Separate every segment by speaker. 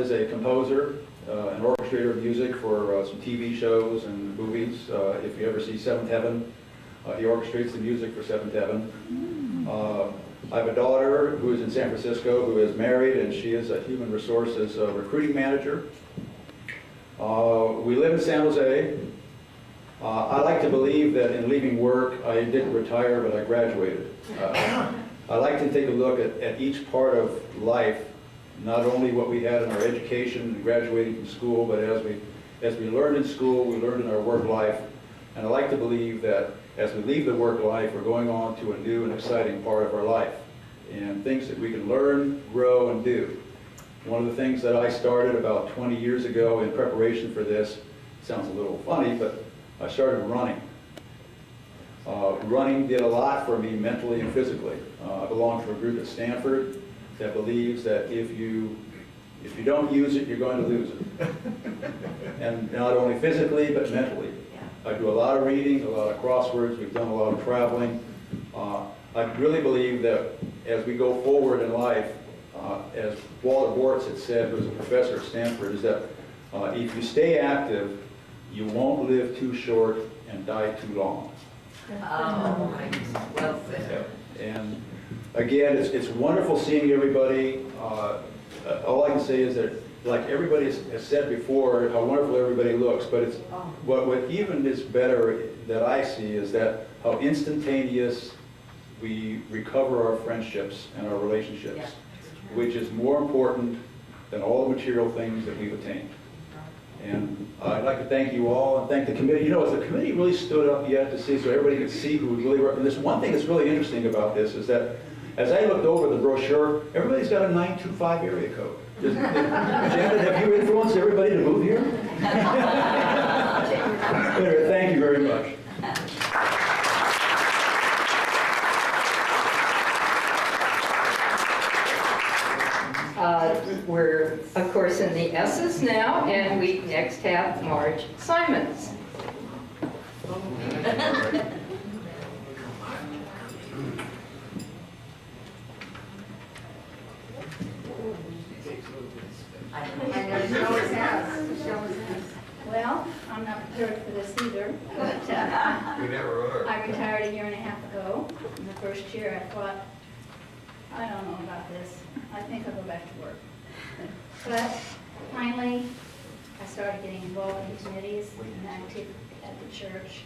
Speaker 1: is a composer, an orchestrator of music for some TV shows and movies. If you ever see Seventh Heaven, he orchestrates the music for Seventh Heaven. I have a daughter who is in San Francisco who is married, and she is a human resources recruiting manager. We live in San Jose. I like to believe that in leaving work, I didn't retire, but I graduated. I like to take a look at each part of life, not only what we had in our education and graduating from school, but as we learned in school, we learned in our work life. And I like to believe that as we leave the work life, we're going on to a new and exciting part of our life, and things that we can learn, grow, and do. One of the things that I started about 20 years ago in preparation for this, sounds a little funny, but I started running. Running did a lot for me mentally and physically. I belong to a group at Stanford that believes that if you don't use it, you're going to lose it. And not only physically, but mentally. I do a lot of reading, a lot of crosswords, we've done a lot of traveling. I really believe that as we go forward in life, as Walter Bortz had said, who was a professor at Stanford, is that if you stay active, you won't live too short and die too long.
Speaker 2: Oh, well said.
Speaker 1: And again, it's wonderful seeing everybody. All I can say is that, like everybody has said before, how wonderful everybody looks, but it's what even is better that I see is that how instantaneous we recover our friendships and our relationships, which is more important than all the material things that we've attained. And I'd like to thank you all and thank the committee. You know, has the committee really stood up yet to see, so everybody can see who really worked? And there's one thing that's really interesting about this is that as I looked over the brochure, everybody's got a 925 area code. Janet, have you influenced everybody to move here? Anyway, thank you very much.
Speaker 3: We're, of course, in the S's now, and we next have Marge Simons.
Speaker 4: Well, I'm not prepared for this either, but I retired a year and a half ago. In the first year I thought, I don't know about this. I think I'll go back to work. But finally, I started getting involved in committees and active at the church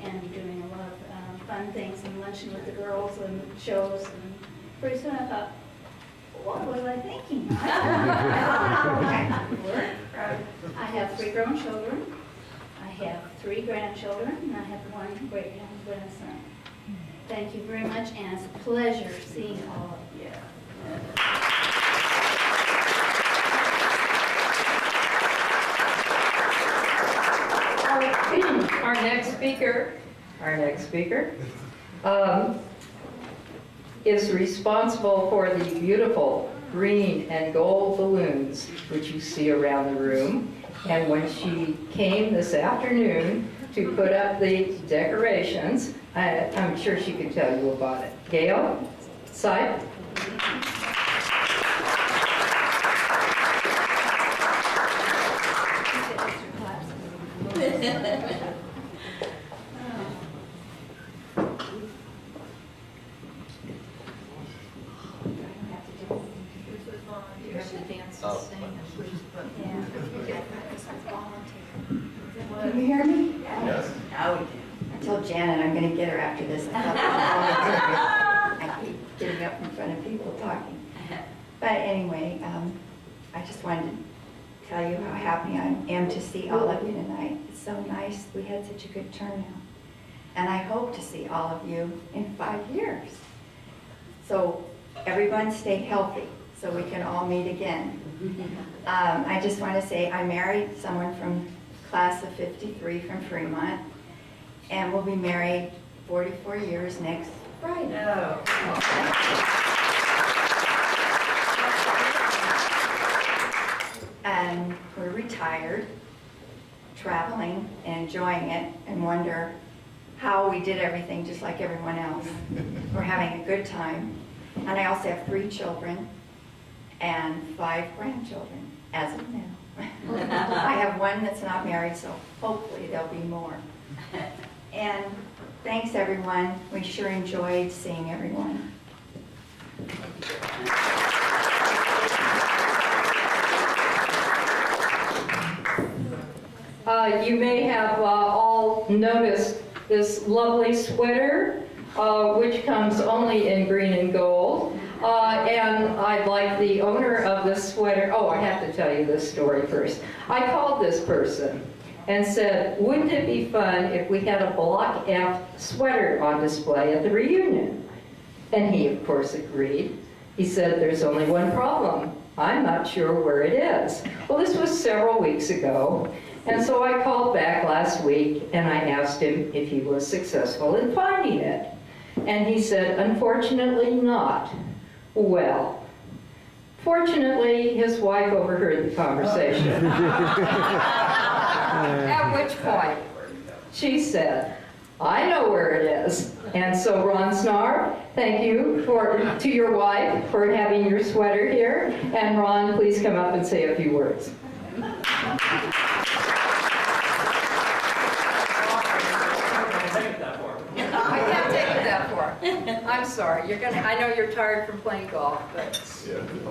Speaker 4: and doing a lot of fun things and lunching with the girls and shows. And pretty soon I thought, what was I thinking? I I have 3 grown children, I have 3 grandchildren, and I have 1 great-grandson. Thank you very much, and it's a pleasure seeing all of you.
Speaker 3: Our next speaker is responsible for the beautiful green and gold balloons which you see around the room. And when she came this afternoon to put up the decorations, I'm sure she can tell you about it. Gail, side.
Speaker 5: Can you hear me?
Speaker 2: Yes. Now we can.
Speaker 5: I told Janet I'm going to get her after this. I keep getting up in front of people talking. But anyway, I just wanted to tell you how happy I am to see all of you tonight. It's so nice. We had such a good turnout. And I hope to see all of you in 5 years. So everyone stay healthy so we can all meet again. I just want to say I married someone from class of 53 from Fremont, and we'll be married 44 years next Friday.
Speaker 2: No.
Speaker 5: And we're retired, traveling and enjoying it, and wonder how we did everything just like everyone else. We're having a good time. And I also have 3 children and 5 grandchildren. as of now. I have one that's not married, so hopefully there'll be more. And thanks, everyone. We sure enjoyed seeing everyone.
Speaker 3: You may have all noticed this lovely sweater, which comes only in green and gold. And I'd like the owner of this sweater, oh, I have to tell you this story first. I called this person and said, wouldn't it be fun if we had a Block F sweater on display at the reunion? And he, of course, agreed. He said, there's only one problem. I'm not sure where it is. Well, this was several weeks ago. And so I called back last week and I asked him if he was successful in finding it. And he said, unfortunately not. Well, fortunately, his wife overheard the conversation. At which point, she said, I know where it is. And so Ron Snar, thank you to your wife for having your sweater here. And Ron, please come up and say a few words. I can't take it that far. I'm sorry. I know you're tired from playing golf, but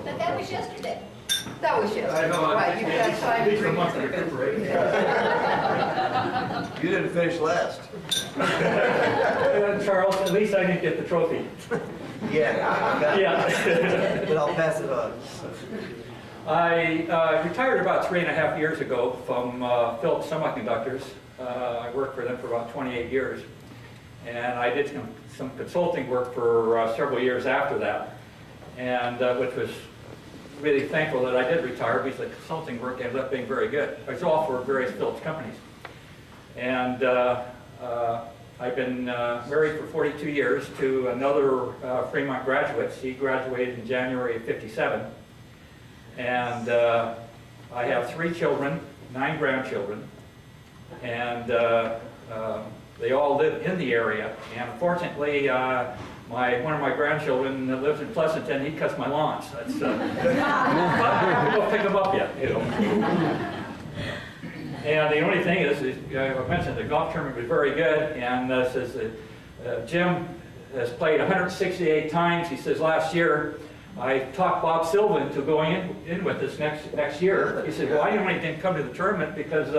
Speaker 4: But that was yesterday.
Speaker 3: that was yesterday.
Speaker 6: I know,
Speaker 3: Right, you've got time to
Speaker 6: These are
Speaker 3: drink.
Speaker 6: months of recuperation.
Speaker 7: You didn't finish last.
Speaker 6: Charles, at least I didn't get the trophy.
Speaker 7: Yeah.
Speaker 6: Yeah.
Speaker 7: But I'll pass it on.
Speaker 6: I retired about 3.5 years ago from Philips Semiconductors. I worked for them for about 28 years. And I did some consulting work for several years after that. And which was really thankful that I did retire because the consulting work ended up being very good. It was all for various Philips companies. And I've been married for 42 years to another Fremont graduate. She graduated in January of '57. And I have 3 children, 9 grandchildren. And they all live in the area. And unfortunately, one of my grandchildren that lives in Pleasanton, he cuts my lawns. That's, but I haven't go pick him up yet, you know. And the only thing is I mentioned the golf tournament was very good, and says that Jim has played 168 times. He says last year I talked Bob Silva into going in with us next year. He said, well, I didn't come to the tournament because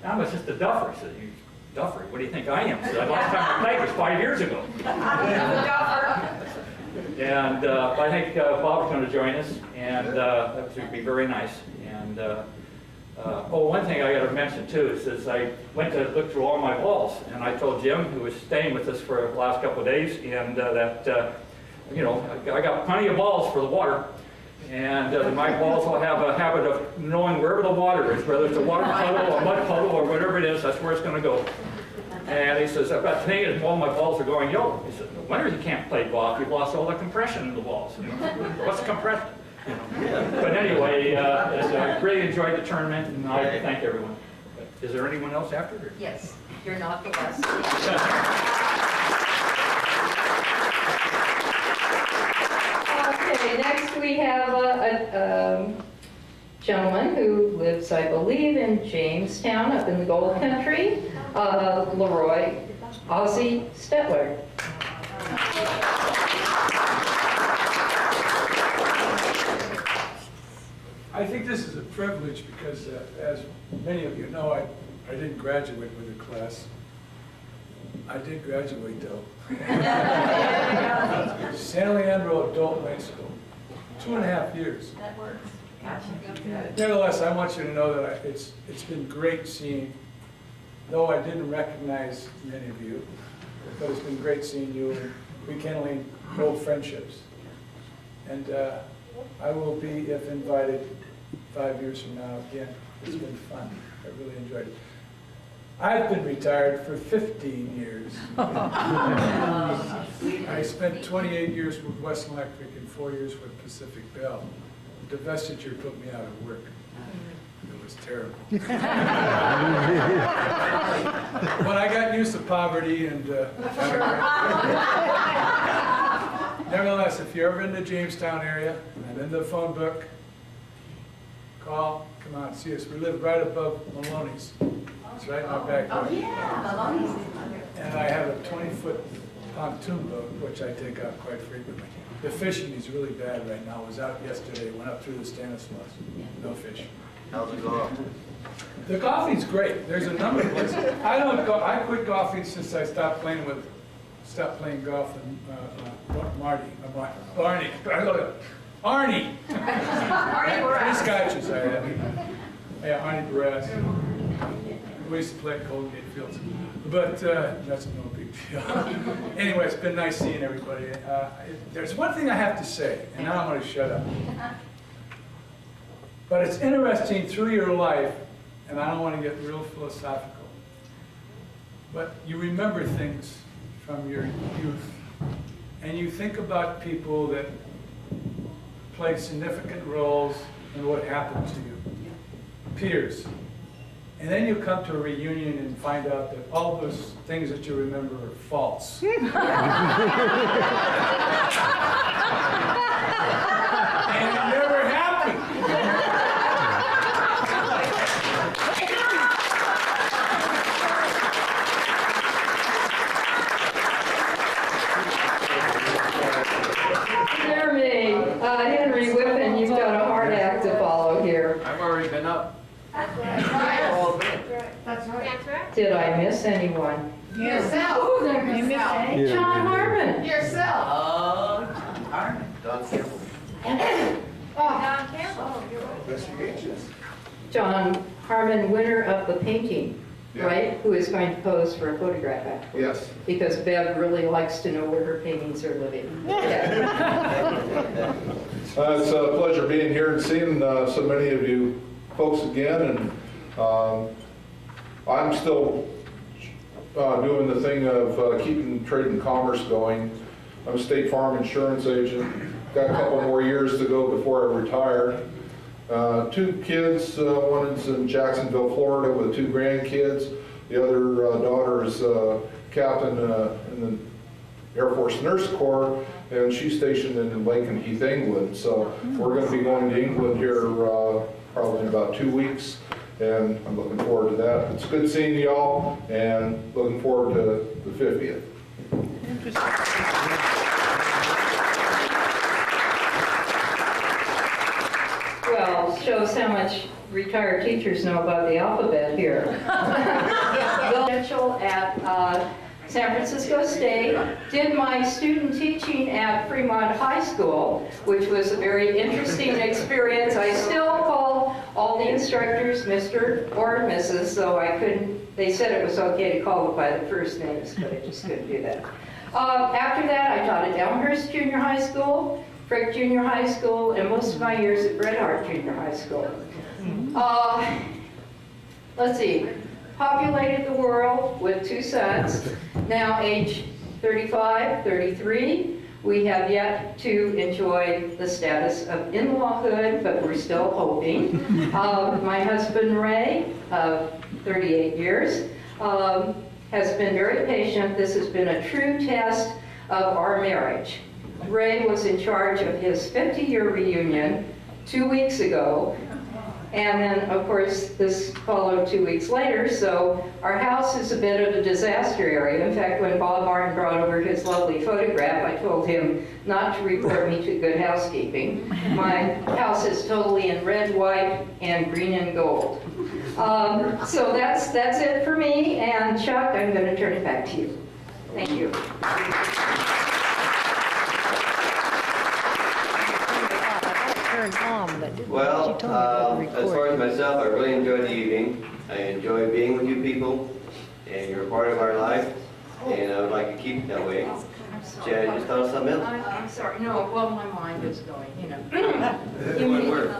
Speaker 6: I was just a duffer. I said, you duffer? What do you think I am? So the last time I played was 5 years ago. And I think Bob's going to join us, and that would be very nice. And one thing I got to mention too is I went to look through all my balls, and I told Jim, who was staying with us for the last couple of days, and that you know, I got plenty of balls for the water. And my balls will have a habit of knowing wherever the water is, whether it's a water puddle, a mud puddle, or whatever it is, that's where it's going to go. And he says, about today, all my balls are going yellow. He said, no wonder you can't play golf. You've lost all the compression in the balls. You know? What's compression? You know? But anyway, I really enjoyed the tournament, and I thank everyone. Is there anyone else after? Or?
Speaker 3: Yes, you're not the last. Okay, next we have a gentleman who lives, I believe, in Jamestown, up in the gold country, Leroy Ozzie Stetler.
Speaker 8: I think this is a privilege because, as many of you know, I didn't graduate with a class. I did graduate, though. San Leandro Adult High School, 2.5 years.
Speaker 4: That works.
Speaker 8: Nevertheless, I want you to know that it's been great seeing, though I didn't recognize many of you, but it's been great seeing you and rekindling old friendships. And I will be, if invited, 5 years from now again. It's been fun. I really enjoyed it. I've been retired for 15 years. I spent 28 years with West Electric and 4 years with Pacific Bell. The divestiture put me out of work. It was terrible. But I got used to poverty and nevertheless, if you're ever in the Jamestown area, I'm in the phone book, call, come out and see us. We live right above Maloney's. It's right in our backyard.
Speaker 2: Oh, yeah.
Speaker 8: And I have a 20-foot pontoon boat, which I take out quite frequently. The fishing is really bad right now. I was out yesterday, went up through the Stanislaus. No fish.
Speaker 7: How's it going?
Speaker 8: The golfing's great. There's a number of places. I quit golfing since I stopped playing golf with Barney. Arnie. Three scotches I had. Yeah, Arnie Barras. We used to play at Colgate Fields. But that's no big deal. Anyway, it's been nice seeing everybody. There's one thing I have to say, and now I'm going to shut up. But it's interesting through your life, and I don't want to get real philosophical, but you remember things from your youth, and you think about people that played significant roles in what happened to you, peers. And then you come to a reunion and find out that all those things that you remember are false. And you're never happy.
Speaker 3: Henry Whippen, you've got a hard act to follow here.
Speaker 9: I've already been up.
Speaker 2: That's right.
Speaker 4: That's right.
Speaker 3: Did I miss anyone?
Speaker 2: Yourself. Yourself.
Speaker 3: John Harmon.
Speaker 2: Yourself. Oh, John Harmon.
Speaker 7: Don Campbell.
Speaker 4: Don Campbell.
Speaker 3: John Harmon, winner of the painting, right? Who is going to pose for a photograph afterwards.
Speaker 1: Yes.
Speaker 3: Because Bev really likes to know where her paintings are living. Yeah.
Speaker 10: It's a pleasure being here and seeing so many of you folks again, and I'm still doing the thing of keeping trade and commerce going. I'm a State Farm insurance agent. Got a couple more years to go before I retire. 2 kids, one is in Jacksonville, Florida with 2 grandkids. The other daughter is captain in the Air Force Nurse Corps, and she's stationed in Lakenheath, England. So we're going to be going to England here probably in about 2 weeks, and I'm looking forward to that. It's good seeing y'all, and looking forward to the 50th.
Speaker 3: Well, shows how much retired teachers know about the alphabet here. Bill Mitchell at San Francisco State, did my student teaching at Fremont High School, which was a very interesting experience. I still call all the instructors Mr. or Mrs., so I couldn't, they said it was okay to call them by the first names, but I just couldn't do that. After that, I taught at Elmhurst Junior High School, Frick Junior High School, and most of my years at Red Heart Junior High School. Let's see, populated the world with 2 sons, now age 35, 33. We have yet to enjoy the status of in-lawhood, but we're still hoping. My husband, Ray, of 38 years, has been very patient. This has been a true test of our marriage. Ray was in charge of his 50-year reunion 2 weeks ago, and then, of course, this followed 2 weeks later, so our house is a bit of a disaster area. In fact, when Bob Martin brought over his lovely photograph, I told him not to report me to good housekeeping. My house is totally in red, white, and green and gold. So that's it for me, and Chuck, I'm going to turn it back to you. Thank you.
Speaker 7: Well, as far as myself, I really enjoyed the evening. I enjoy being with you people, and you're a part of our life, and I would like to keep it that way. Chad, just thought of something else?
Speaker 3: I'm sorry. No, well, my mind is going, you know.
Speaker 7: One word.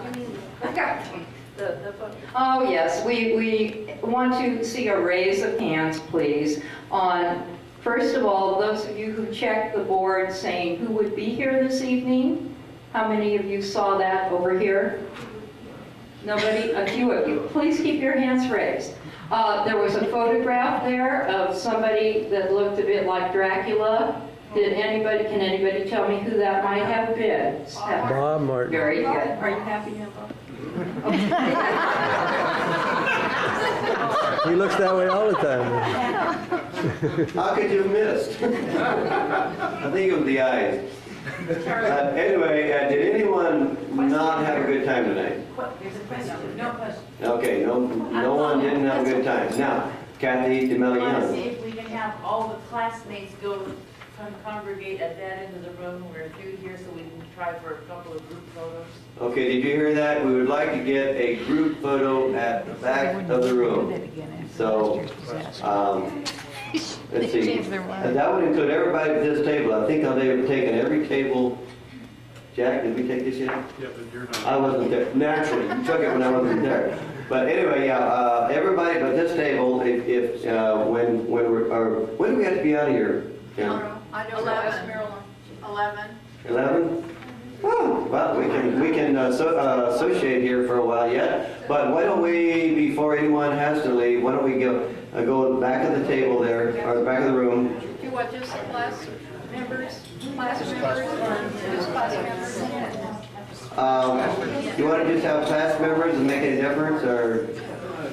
Speaker 3: Oh, yes, we want to see a raise of hands, please, on, first of all, those of you who checked the board saying who would be here this evening. How many of you saw that over here? Nobody? A few of you. Please keep your hands raised. There was a photograph there of somebody that looked a bit like Dracula. Can anybody tell me who that might have been?
Speaker 11: Bob Martin.
Speaker 3: Very good. Are you happy now, Bob?
Speaker 9: He looks that way all the time.
Speaker 7: How could you have missed? I think it was the eyes. Anyway, did anyone not have a good time tonight?
Speaker 2: There's a question. No question.
Speaker 7: Okay, no one didn't have a good time. Now, Kathy
Speaker 11: I want to
Speaker 7: DeMello
Speaker 11: see
Speaker 7: Young.
Speaker 11: if we can have all the classmates go congregate at that end of the room. We're through here, so we can try for a couple of group photos.
Speaker 7: Okay, did you hear that? We would like to get a group photo at the back of the room. So, let's see. And that would include everybody at this table. I think they've taken every table. Jack, did we take this yet?
Speaker 12: Yeah, but you're not.
Speaker 7: I wasn't there. Naturally, you took it when I wasn't there. But anyway, yeah, everybody but this table, when we're, or when do we have to be out of here? Jen?
Speaker 2: I know West Maryland. 11.
Speaker 7: 11? Oh, well, we can associate here for a while yet. But why don't we, before anyone has to leave, why don't we go back of the table there, or the back of the room?
Speaker 4: Do you want just class members, or just class members?
Speaker 7: You want to just have class members and make any difference, or?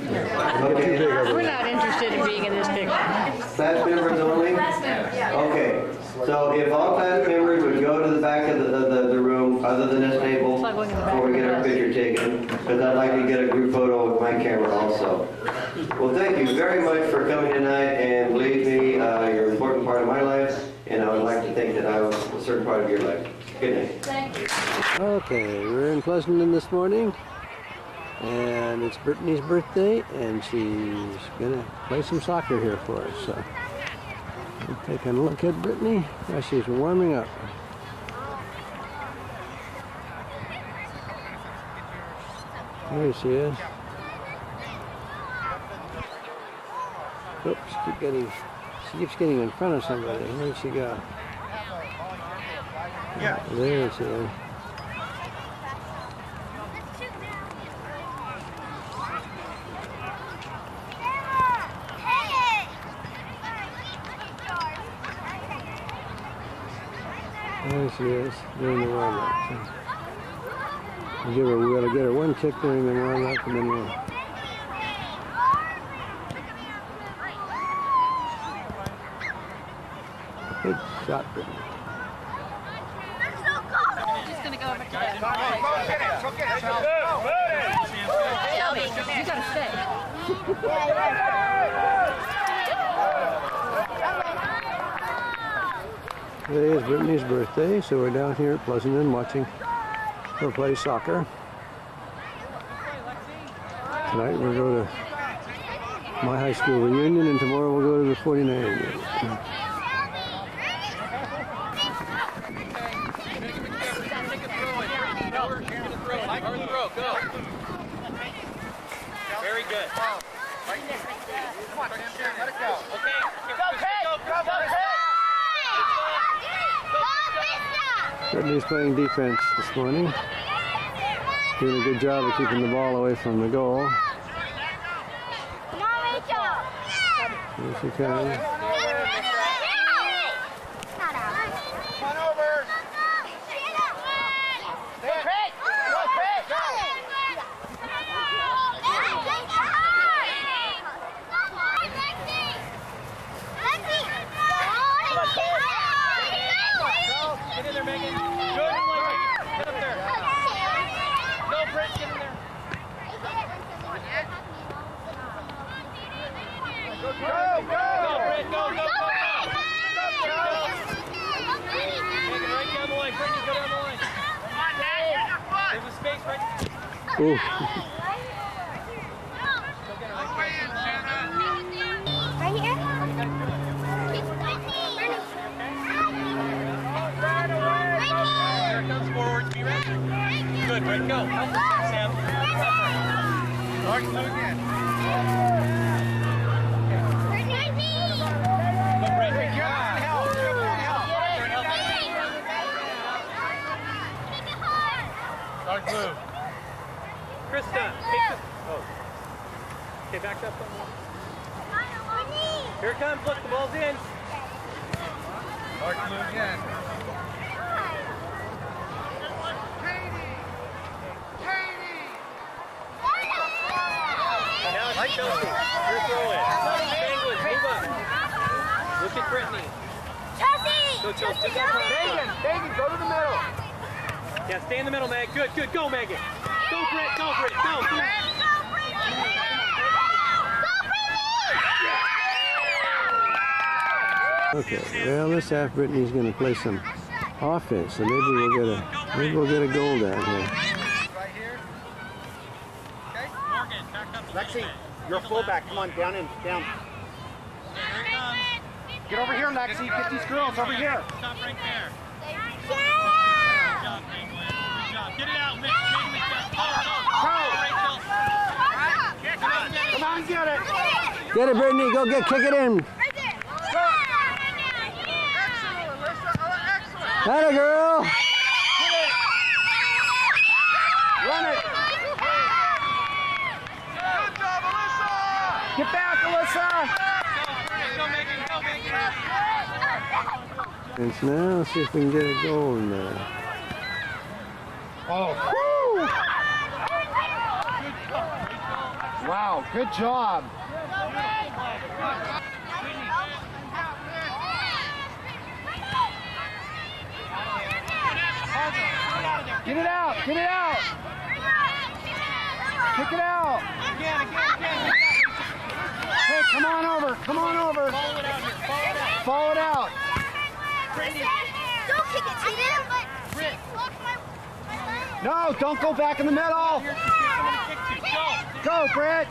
Speaker 7: Okay.
Speaker 13: We're not interested in being in this picture.
Speaker 7: Class members only?
Speaker 2: Class members, yeah.
Speaker 7: Okay, so if all class members would go to the back of the room, other than this table, before we get our picture taken, because I'd like to get a group photo with my camera also. Well, thank you very much for coming tonight, and believe me, you're an important part of my life, and I would like to think that I was a certain part of your life. Good night.
Speaker 2: Thank you.
Speaker 9: Okay, we're in Pleasanton this morning, and it's Brittany's birthday, and she's gonna play some soccer here for us. So, we're taking a look at Brittany as she's warming up. There she is. Oops, she keeps getting in front of somebody. Where'd she go? There she is. There she is, doing the warm-up. We gotta get her one kick during the warm-up, and then we'll... Good shot, Brittany.
Speaker 13: Just gonna go over to that. Shelby, you gotta stay.
Speaker 9: Today is Brittany's birthday, so we're down here at Pleasanton watching her play soccer. Tonight we'll go to my high school reunion, and tomorrow we'll go to the 49er game.
Speaker 12: Very good. Come on, let it go. Okay.
Speaker 9: Brittany's playing defense this morning. Doing a good job of keeping the ball away from the goal. Here she comes.
Speaker 12: Come on over. Get in there, Megan. Good. Get up there. Go, Britt. Get in there. Go, Britt. Go. Megan, right down the line. Brittany, go down the line. Come on, Dad. Use your foot. There's a space right.
Speaker 9: Ooh.
Speaker 4: Right here?
Speaker 12: Here it comes forward. Be ready. Good, Britt. Go. Sam. Start slow again. Go, Britt. Help. Start blue. Krista, take this. Oh. Okay, back up. Here it comes. Look, the ball's in. Start blue again. Right, Chelsea. You're throwing. Penguins, move up. Look at Brittany.
Speaker 13: Chelsea!
Speaker 12: Go, Chelsea.
Speaker 8: Megan, go to the middle.
Speaker 12: Yeah, stay in the middle, Meg. Good, good. Go, Megan. Go, Britt. Go, Britt. Go.
Speaker 9: Okay, well, this half Brittany's going to play some offense, so maybe we'll get a goal down here.
Speaker 12: Right here. Okay. Morgan, back up. Lexi, you're a fullback. Come on, down in, down. Here he comes. Get over here, Lexi. Get these girls over here. Stop right there. Good job, Penguin. Good job. Get it out, Mick. Come on, get it.
Speaker 9: Get it, Brittany. Go kick it in. Atta girl.
Speaker 12: Run it. Good job, Alyssa. Get back, Alyssa. Go, Megan. Go, Megan.
Speaker 9: And now let's see if we can get a goal in there.
Speaker 12: Oh, woo! Wow, good job. Get it out! Get it out! Kick it out! Again. Hey, come on over! Come on over! Follow it out here! Follow it out!
Speaker 13: Don't kick it, Tina!
Speaker 12: No, don't go back in the middle! Go, Britt!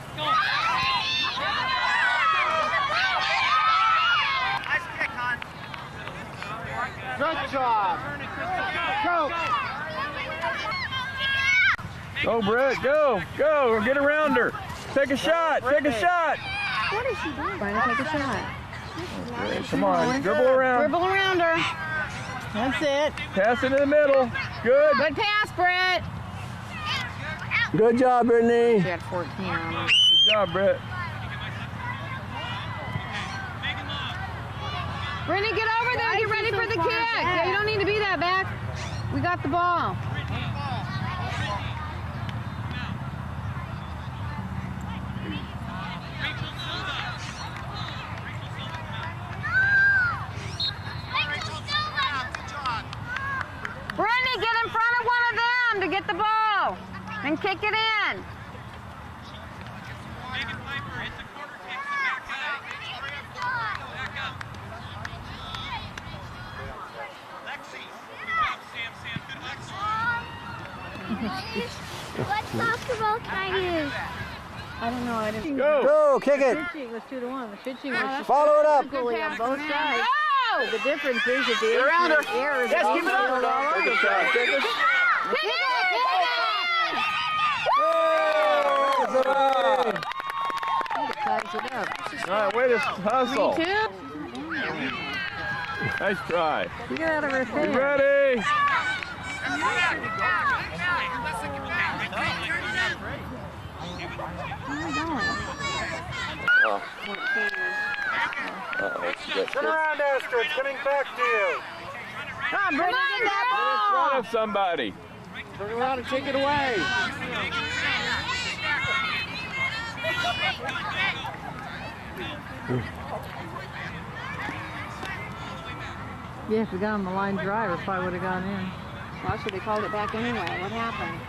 Speaker 12: Nice kick, hon. Good job! Go!
Speaker 14: Go, Britt, go, get around her. Take a shot, take a shot.
Speaker 13: What is she doing? Trying to take a shot.
Speaker 14: Okay, come on, dribble around.
Speaker 13: Dribble around her. That's it.
Speaker 14: Pass it in the middle. Good.
Speaker 13: Good pass, Brett.
Speaker 9: Good job, Brittany.
Speaker 13: She had 14 on her.
Speaker 14: Good job, Britt.
Speaker 13: Brittany, get over there. Get ready for the kick. Yeah, you don't need to be that back. We got the ball. Brittany, get in front of one of them to get the ball and kick it in.
Speaker 15: What basketball can I use?
Speaker 13: I don't know. I didn't.
Speaker 9: Go, kick it.
Speaker 13: Pitching was 2-1. The pitching was
Speaker 9: Follow it up.
Speaker 13: equally on both sides. The difference is that the air is
Speaker 12: Yes,
Speaker 13: all
Speaker 12: give it up.
Speaker 13: all over.
Speaker 9: Take a shot, take a shot.
Speaker 13: Ties it up.
Speaker 14: All right, way to hustle.
Speaker 13: 3-2.
Speaker 14: Nice try.
Speaker 13: You get out of her
Speaker 14: You
Speaker 13: face.
Speaker 14: ready?
Speaker 12: Turn around, Esther. It's coming back to you.
Speaker 13: Come on, Brittany, get that
Speaker 14: In
Speaker 13: ball.
Speaker 14: front of somebody.
Speaker 12: Turn around and take it away.
Speaker 13: Yeah, if we got on the line drive, it probably would have gone in. Well, actually, they called it back anyway. What happened?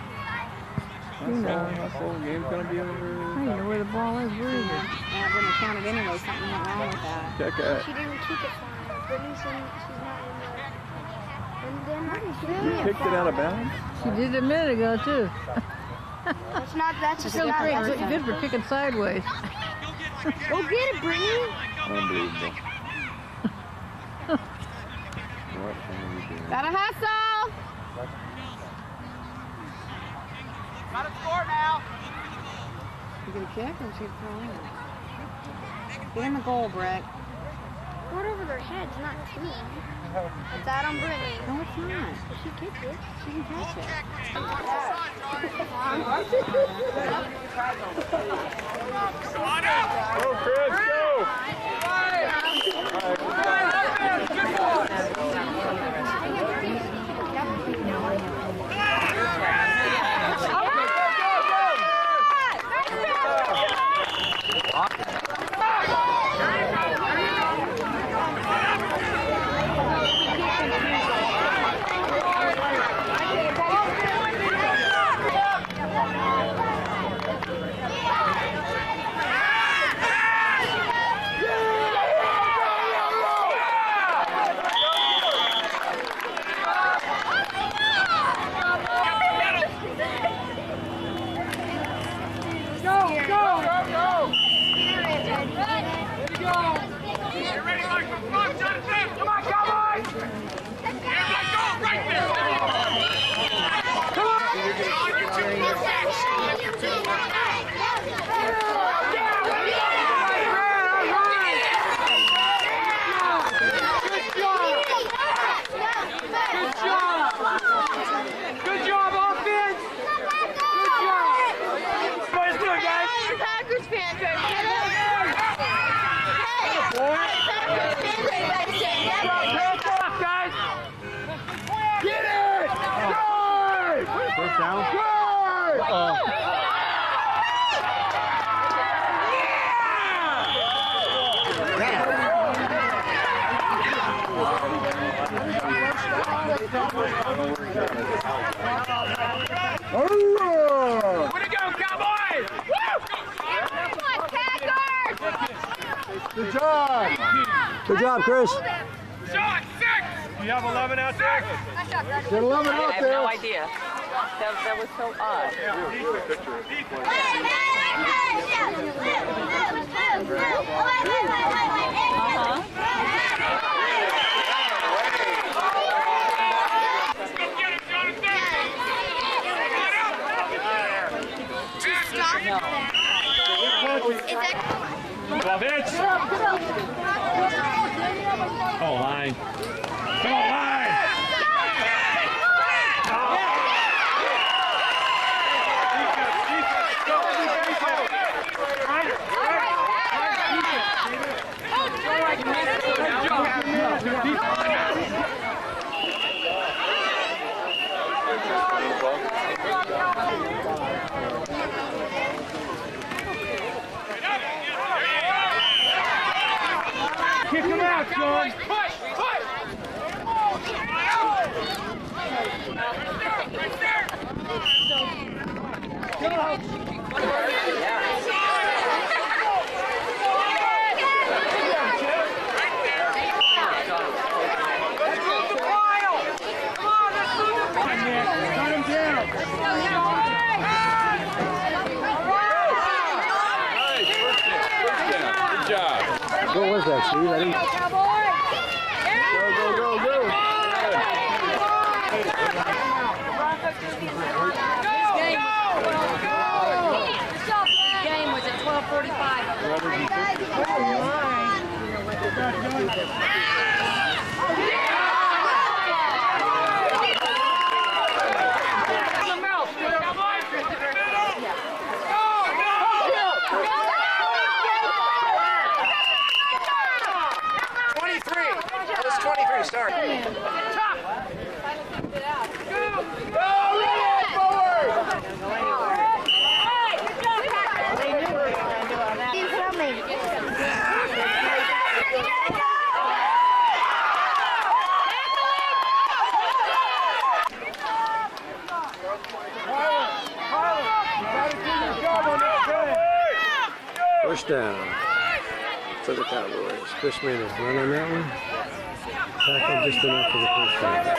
Speaker 13: Who knows?
Speaker 14: Hustle, game's gonna be over.
Speaker 13: I don't know where the ball is. Where is it? Yeah, it wouldn't have counted anyway. Something went wrong with that.
Speaker 14: Check it.
Speaker 15: She didn't keep it fine. Brittany's saying she's not in there. And then
Speaker 14: You kicked it out of bounds?
Speaker 13: She did it a minute ago, too.
Speaker 15: that's just not
Speaker 13: Good for kicking sideways.
Speaker 15: Go get it, Brittany.
Speaker 14: Unbelievable.
Speaker 13: Gotta hustle!
Speaker 12: Got to score now.
Speaker 13: You gonna kick or is she throwing it? Get in the goal, Brett.
Speaker 15: Right over their heads, not two. It's out on Brittany.
Speaker 13: No, it's not.
Speaker 15: If she kicked it,
Speaker 13: She can catch it.
Speaker 14: Go, Chris, go!
Speaker 9: Good job. Good job, Chris.
Speaker 14: Shot 6! You have 11 out there?
Speaker 9: Get 11 out there.
Speaker 16: I have no idea. That was so odd.
Speaker 14: Love it! Oh, line. Come on, line! Kick him out, John! Push! Push!
Speaker 9: What was that, Steve? I didn't...
Speaker 2: The game was at
Speaker 12: 23, start.
Speaker 9: First down for the Cowboys. Chris made a run on that one. Tackle just enough for the first down.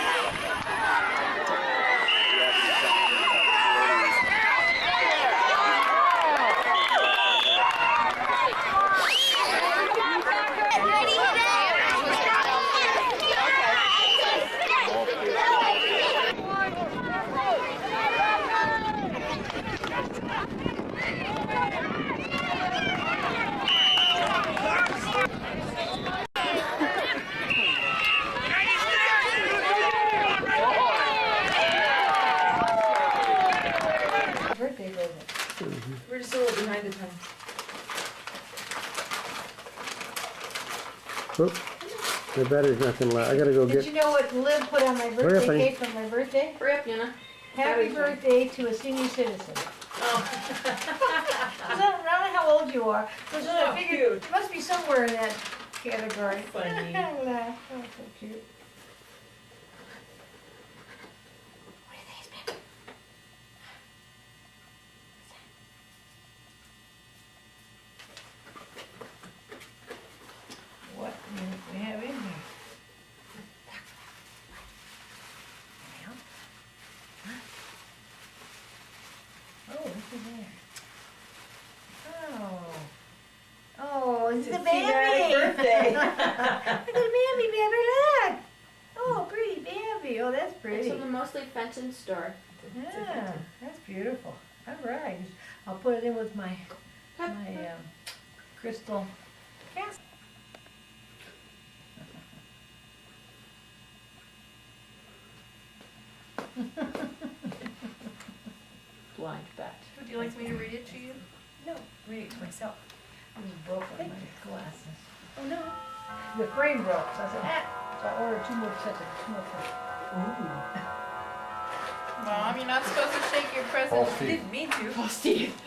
Speaker 2: We're just a little behind the time.
Speaker 9: Oop, the battery's not gonna allow. I gotta go
Speaker 17: Did
Speaker 9: get.
Speaker 17: you know what Liv put on my
Speaker 9: Hurry up,
Speaker 17: birthday
Speaker 9: honey.
Speaker 17: cake for my birthday?
Speaker 2: Hurry up, Nana.
Speaker 17: Happy birthday to a senior citizen.
Speaker 2: Oh.
Speaker 17: I don't know how old you are, but
Speaker 2: So
Speaker 17: I figured
Speaker 2: cute.
Speaker 17: it must be somewhere in that category.
Speaker 2: Funny.
Speaker 17: I laughed. Oh, so cute. What do we have in here? Oh, look at there. It's the baby. Birthday. Look at Bambi, Bambi, look. Oh, pretty Bambi. Oh, that's pretty.
Speaker 2: It's from the Mostly Fenton store.
Speaker 17: Yeah, that's beautiful. All right. I'll put it in with my crystal cast.
Speaker 2: Blind bat.
Speaker 18: Would you like me to read it to you?
Speaker 17: No, read it to myself. I was broke on my glasses. Oh no. The frame broke, so I said, so I ordered 2 more sets of 2 more frames.
Speaker 18: Mom, you're not supposed to shake your present.
Speaker 10: False teeth.
Speaker 18: Didn't mean to.
Speaker 2: False teeth.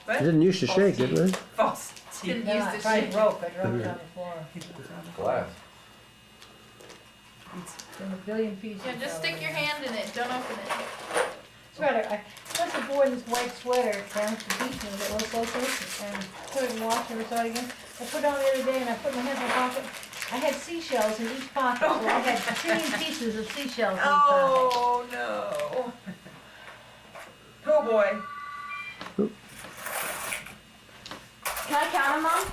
Speaker 9: It didn't used to shake, did it?
Speaker 18: False teeth. Didn't use
Speaker 17: I
Speaker 18: to
Speaker 17: tried
Speaker 18: shake.
Speaker 17: broke, I dropped it on the floor.
Speaker 10: Glass.
Speaker 17: It's in a billion pieces.
Speaker 18: Yeah, just stick your hand in it. Don't open it.
Speaker 17: Sweater, I once I wore this white sweater down to the beach and it was so tasty and put it in the washer and saw it again. I put it on the other day and I put my hand in my pocket. I had seashells in each pocket, so I had 10 pieces of seashells in each pocket.
Speaker 18: Oh no. Oh boy.
Speaker 2: Can I count them, Mom?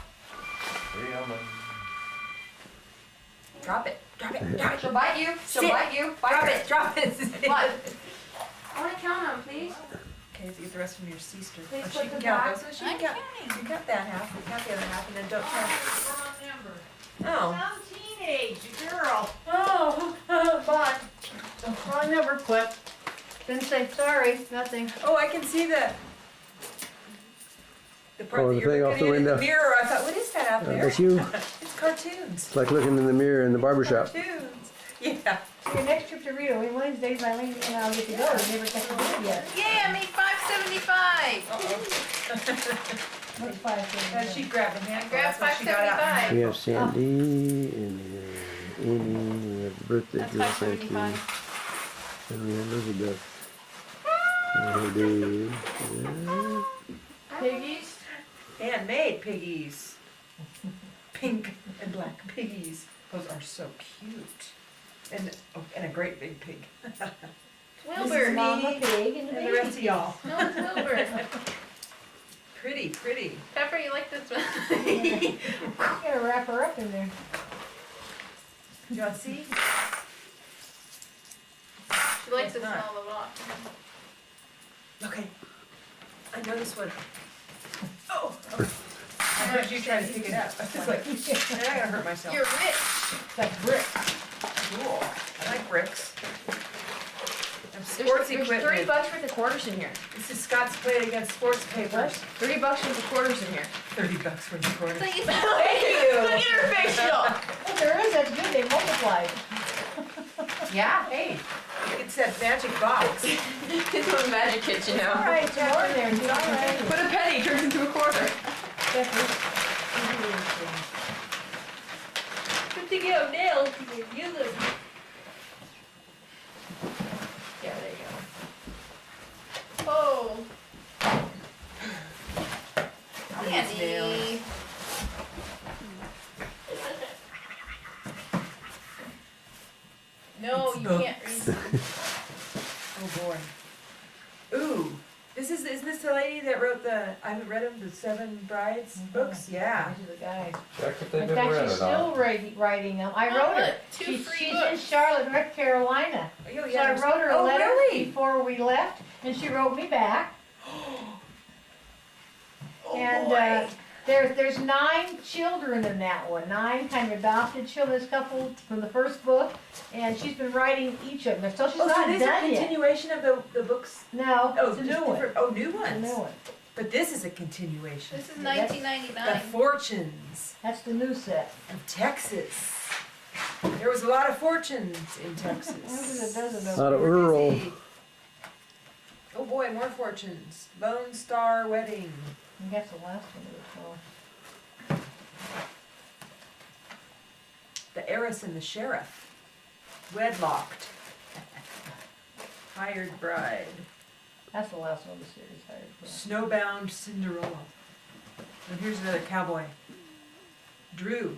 Speaker 18: Drop it. Drop it. Drop it.
Speaker 2: She'll bite you. She'll
Speaker 18: Sit.
Speaker 2: bite you. Bite
Speaker 18: Drop
Speaker 2: her.
Speaker 18: it. Drop it.
Speaker 2: What? I want to count them, please.
Speaker 18: Okay, so get the rest from your sister.
Speaker 2: Please
Speaker 18: Oh,
Speaker 2: put
Speaker 18: she can
Speaker 2: them
Speaker 18: count
Speaker 2: back.
Speaker 18: those. So she can count. You count that half. You count the other half, and then don't count. Oh.
Speaker 17: Some teenage girl.
Speaker 18: Oh. Fun.
Speaker 17: Wrong number, quit. Didn't say sorry, nothing.
Speaker 18: Oh, I can see the part
Speaker 9: Oh,
Speaker 18: that
Speaker 9: the
Speaker 18: you're
Speaker 9: thing off
Speaker 18: looking
Speaker 9: the
Speaker 18: in the
Speaker 9: window.
Speaker 18: mirror. I thought, what is that out there?
Speaker 9: That's you.
Speaker 18: It's cartoons.
Speaker 9: It's like looking in the mirror in the barber shop.
Speaker 18: Cartoons. Yeah.
Speaker 17: Your next trip to Rio, Wednesdays, Eileen and I'll get to go. We never got to do it yet.
Speaker 18: Yay, I made $5.75.
Speaker 17: What's 5
Speaker 18: She grabbed a hand.
Speaker 11: Grabbed $5.75.
Speaker 9: We have Sandy and Amy, we have birthday
Speaker 11: That's
Speaker 9: girl, thank you.
Speaker 11: $5.75.
Speaker 9: And we have Elizabeth. And Dave. Yeah.
Speaker 18: Piggies? Handmade piggies. Pink and black piggies. Those are so cute. And a great big pig.
Speaker 17: This is Mama Pig and the
Speaker 18: And the rest of y'all.
Speaker 11: No, it's Wilbur.
Speaker 18: Pretty, pretty.
Speaker 11: Pepper, you like this one?
Speaker 17: You gotta wrap her up in there.
Speaker 18: Do you want to see?
Speaker 11: She likes the
Speaker 18: It's not.
Speaker 11: smell of rock.
Speaker 18: Okay. I know this one. Oh! I heard you trying to pick it up. I was like, I'm not gonna hurt myself.
Speaker 11: You're rich.
Speaker 17: That's brick.
Speaker 18: Cool. I like bricks. And
Speaker 2: There's
Speaker 18: sports equipment.
Speaker 2: $30 worth of quarters in here.
Speaker 18: This is Scott's plate against sports papers.
Speaker 2: $30 worth of quarters in here.
Speaker 18: $30 for the quarter.
Speaker 11: Thank you.
Speaker 2: Look at her face, Jill.
Speaker 17: Oh, there is, that's good, they multiplied.
Speaker 2: Yeah, hey.
Speaker 18: It's that magic box.
Speaker 2: It's a magic kit, you know.
Speaker 17: All right, it's more in there, it's all right.
Speaker 2: Put a penny, turns into a quarter.
Speaker 11: Good to go, nails. You look.
Speaker 2: Yeah, there you go.
Speaker 11: Oh.
Speaker 18: Yes,
Speaker 11: Annie. No,
Speaker 18: It's
Speaker 11: you
Speaker 18: books.
Speaker 11: can't read.
Speaker 18: Oh boy. Ooh, isn't this the lady that wrote I haven't read them, the 7 Brides books? Yeah.
Speaker 17: These are the guys.
Speaker 10: Check if they've
Speaker 17: In
Speaker 10: been
Speaker 17: fact,
Speaker 10: read
Speaker 17: she's
Speaker 10: or not.
Speaker 17: still writing them. I
Speaker 11: Oh,
Speaker 17: wrote her.
Speaker 11: look, 2 free
Speaker 17: She's
Speaker 11: books.
Speaker 17: in Charlotte, North Carolina.
Speaker 18: Oh,
Speaker 17: So
Speaker 18: yeah,
Speaker 17: I
Speaker 18: there's-
Speaker 17: wrote her a
Speaker 18: oh,
Speaker 17: letter
Speaker 18: really?
Speaker 17: before we left, and she wrote me back.
Speaker 18: Oh,
Speaker 17: And
Speaker 18: boy.
Speaker 17: there's 9 children in that one, 9 kind of adopted children, this couple from the first book, and she's been writing each of them. So she's
Speaker 18: Oh, so
Speaker 17: not
Speaker 18: this is a
Speaker 17: done yet.
Speaker 18: continuation of the books?
Speaker 17: No,
Speaker 18: Oh,
Speaker 17: it's a
Speaker 18: just
Speaker 17: new one.
Speaker 18: different- oh, new
Speaker 17: A
Speaker 18: ones.
Speaker 17: new one.
Speaker 18: But this is a continuation.
Speaker 11: This is
Speaker 17: Yeah, that's-
Speaker 18: The
Speaker 11: 1999.
Speaker 18: Fortunes
Speaker 17: That's the new set.
Speaker 18: of Texas. There was a lot of fortunes in
Speaker 17: There's a
Speaker 18: Texas.
Speaker 17: dozen of
Speaker 9: A lot of
Speaker 17: them.
Speaker 9: Earl.
Speaker 18: Oh boy, more fortunes. Lone Star Wedding.
Speaker 17: I guess the last one was
Speaker 18: The Heiress and the Sheriff. Wedlocked. Hired Bride.
Speaker 17: that's the last one of the series. I read.
Speaker 18: Snowbound Cinderella. And here's another cowboy. Drew.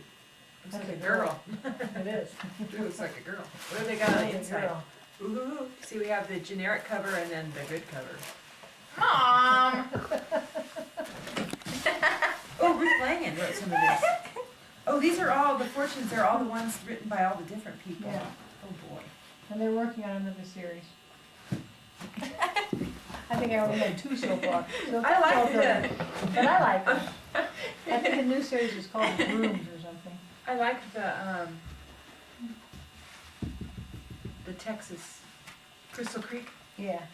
Speaker 18: Looks
Speaker 17: That's
Speaker 18: like a
Speaker 17: a
Speaker 18: girl.
Speaker 17: It is.
Speaker 18: Drew looks like a girl. What do they got on the
Speaker 17: That's a
Speaker 18: inside?
Speaker 17: girl.
Speaker 18: Ooh, see, we have the generic cover and then the good cover.
Speaker 11: Mom.
Speaker 18: Oh, Ruth Lane. Langan wrote some of this. Oh, these are all, the fortunes, they're all the ones written by all the different people.
Speaker 17: Yeah.
Speaker 18: Oh, boy.
Speaker 17: And they're working on another series. I think I only had 2 so far. So
Speaker 18: I like
Speaker 17: so
Speaker 18: it.
Speaker 17: But I like it. I think the new series is called Brooms or something.
Speaker 18: I like the Texas Crystal Creek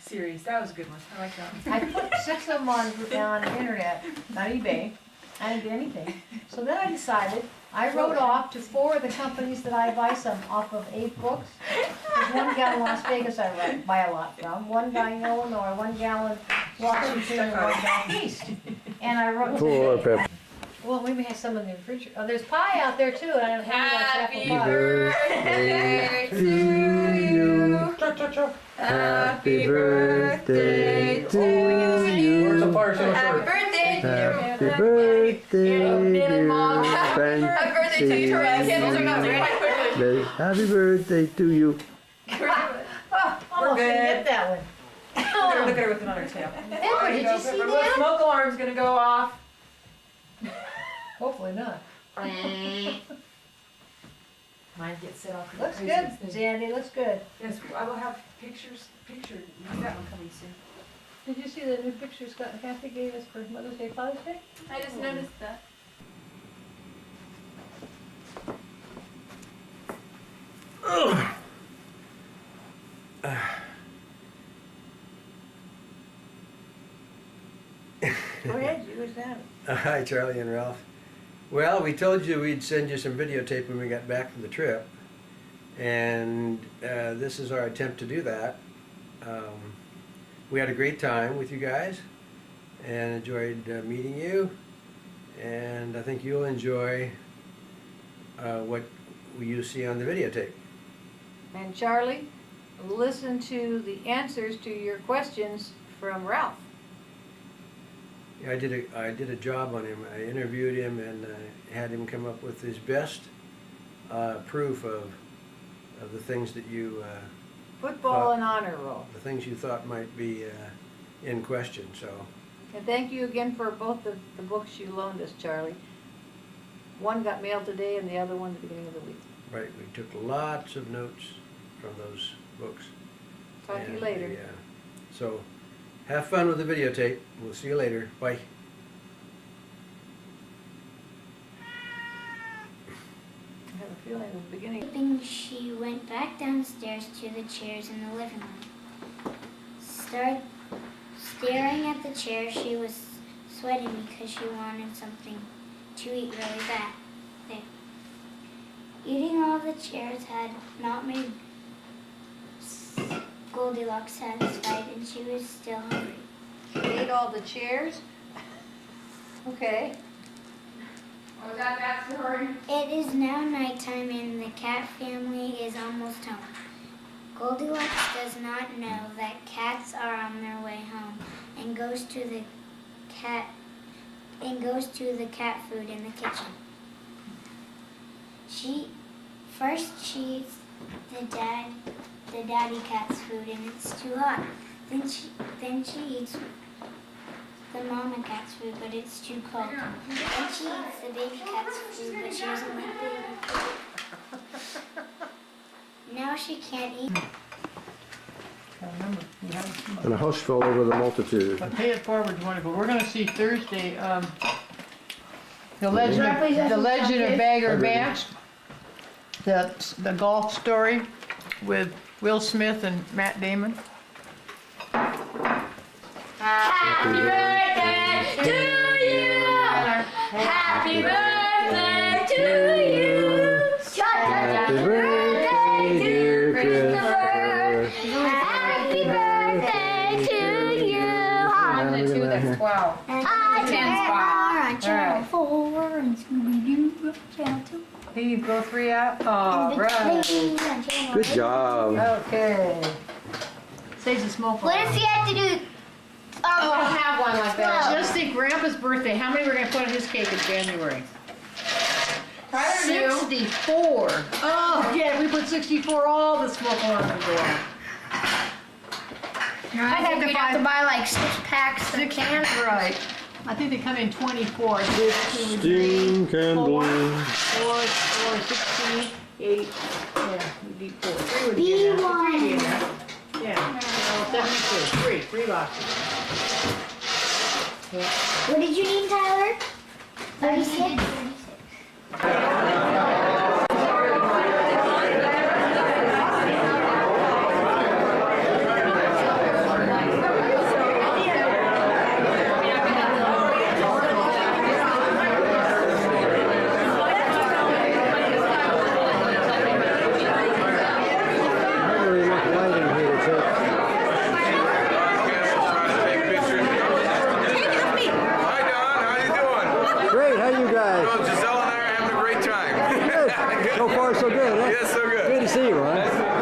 Speaker 18: series. That was a good one. I like that one.
Speaker 17: I put 6 of them on the internet, on eBay. I didn't get anything. So then I decided, I wrote off to 4 of the companies that I buy some off of 8 books. There's one gal in Las Vegas I buy a lot from, one guy in Illinois, one gal in Washington, and one gal east. And I wrote.
Speaker 9: Poor Pep.
Speaker 17: Well, we may have some in the refrigerator. Oh, there's pie out there too. I don't know
Speaker 2: Happy
Speaker 17: apple pie.
Speaker 2: birthday to you. Happy birthday to you.
Speaker 6: Where's the fire so
Speaker 2: Happy
Speaker 6: short?
Speaker 2: birthday.
Speaker 9: Happy birthday, dear
Speaker 2: Happy birthday to you. Turn the candles are melting quite quickly.
Speaker 9: Happy birthday to you.
Speaker 17: Almost didn't get that one.
Speaker 18: Look at her with another tail.
Speaker 17: Pepper, did you see
Speaker 18: The
Speaker 17: that?
Speaker 18: smoke alarm's gonna go off.
Speaker 17: Hopefully not.
Speaker 18: Mine gets set off.
Speaker 17: Looks good, Zandy, looks good.
Speaker 18: Yes, I will have pictures. That one coming soon.
Speaker 17: Did you see the new pictures Kathy gave us for Mother's Day, Father's Day?
Speaker 2: I just noticed that.
Speaker 17: Go ahead, you was down.
Speaker 9: Hi, Charlie and Ralph. Well, we told you we'd send you some videotape when we got back from the trip, and this is our attempt to do that. We had a great time with you guys and enjoyed meeting you, and I think you'll enjoy what you see on the videotape.
Speaker 17: And Charlie, listen to the answers to your questions from Ralph.
Speaker 9: Yeah, I did a job on him. I interviewed him and had him come up with his best proof of the things that you
Speaker 17: Football and honor roll.
Speaker 9: the things you thought might be in question. So
Speaker 17: And thank you again for both the books you loaned us, Charlie. One got mailed today and the other one at the beginning of the week.
Speaker 9: right, we took lots of notes from those books.
Speaker 17: Talk to you later.
Speaker 9: Yeah. So have fun with the videotape. We'll see you later. Bye.
Speaker 17: I have a feeling in the beginning.
Speaker 15: She went back downstairs to the chairs in the living room. Staring at the chair, she was sweating because she wanted something to eat really bad. Eating all the chairs had not made Goldilocks satisfied, and she was still hungry.
Speaker 17: Ate all the chairs? Okay.
Speaker 2: Was that bad story?
Speaker 15: It is now nighttime and the cat family is almost home. Goldilocks does not know that cats are on their way home and goes to the cat food in the kitchen. She eats the daddy cat's food and it's too hot. Then she eats the mama cat's food, but it's too cold. Then she eats the baby cat's food, but she doesn't like baby food. Now she can't eat.
Speaker 9: And a house full over the multitude.
Speaker 13: But pay it forward is wonderful. We're gonna see Thursday, the Legend of Bagger Vance, the golf story with Will Smith and Matt Damon.
Speaker 15: Happy birthday to you! Happy birthday to you! Happy birthday, dear Christopher! Happy birthday to you!
Speaker 2: I'm the two that's 12.
Speaker 15: And
Speaker 2: Ten
Speaker 15: on channel 4 and Scooby-Doo on channel 2.
Speaker 17: Here you go 3 out. All
Speaker 15: And the
Speaker 17: right.
Speaker 15: Twins on channel
Speaker 9: Good
Speaker 15: 8.
Speaker 9: job.
Speaker 17: Okay. Saves the smoke.
Speaker 15: What does he have to do?
Speaker 2: Oh, I don't have one like that.
Speaker 13: Just think, Grandpa's birthday, how many we're gonna put on his cake in January?
Speaker 2: Tyler knew.
Speaker 13: 64. Oh, yeah, we put 64, all the smoke alarms would go off.
Speaker 15: I think we'd have to buy like 6 packs of cans.
Speaker 17: Right.
Speaker 13: I think they come in 24.
Speaker 9: 16 candles.
Speaker 13: 4, 16, 8. Yeah, we need 4. 3 would be enough.
Speaker 15: B1.
Speaker 13: 3 would be enough. Yeah, so 72. 3 boxes. Yeah.
Speaker 15: What did you need, Tyler? 36?
Speaker 9: So far, so good, huh?
Speaker 14: Yes, so good.
Speaker 9: Good to see you, huh?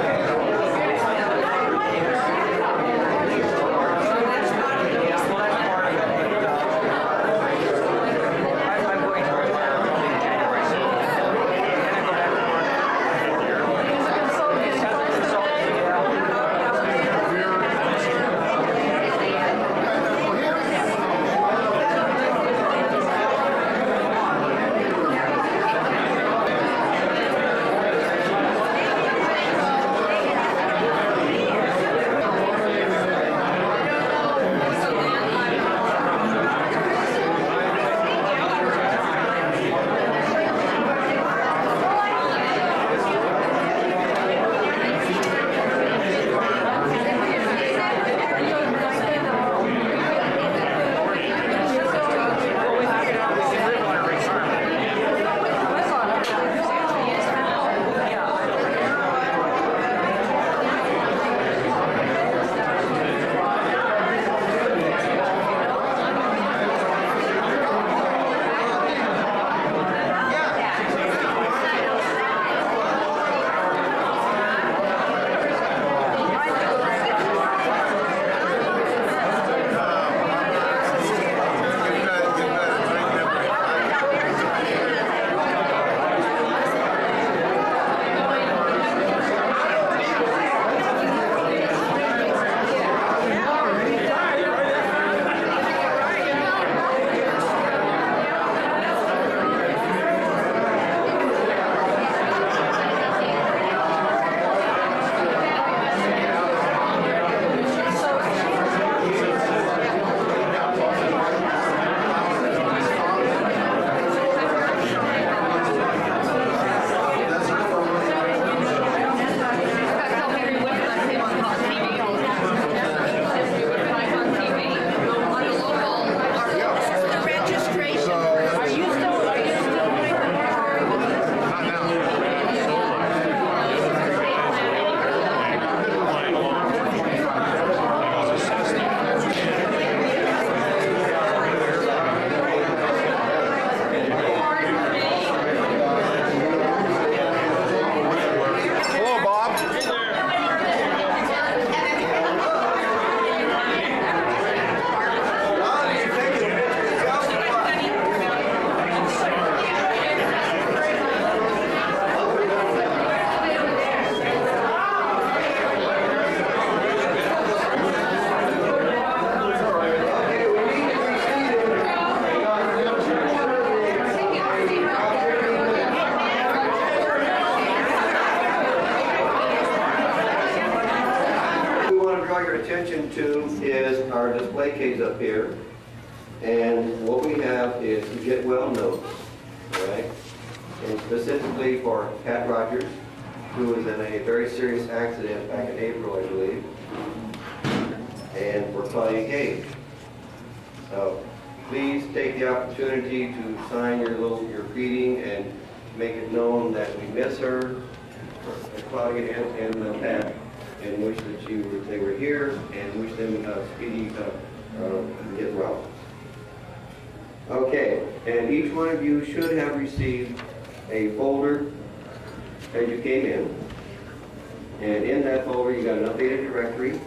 Speaker 7: attention to is our display case up here. And what we have is get well notes, all right? And specifically for Pat Rogers, who was in a very serious accident back in April, I believe. And for Claudia Gage. So please take the opportunity to sign your greeting and make it known that we miss her, Claudia and Pat, and wish that they were here, and wish them speedy get well. Okay, and each one of you should have received a folder as you came in. And in that folder, you got an updated directory.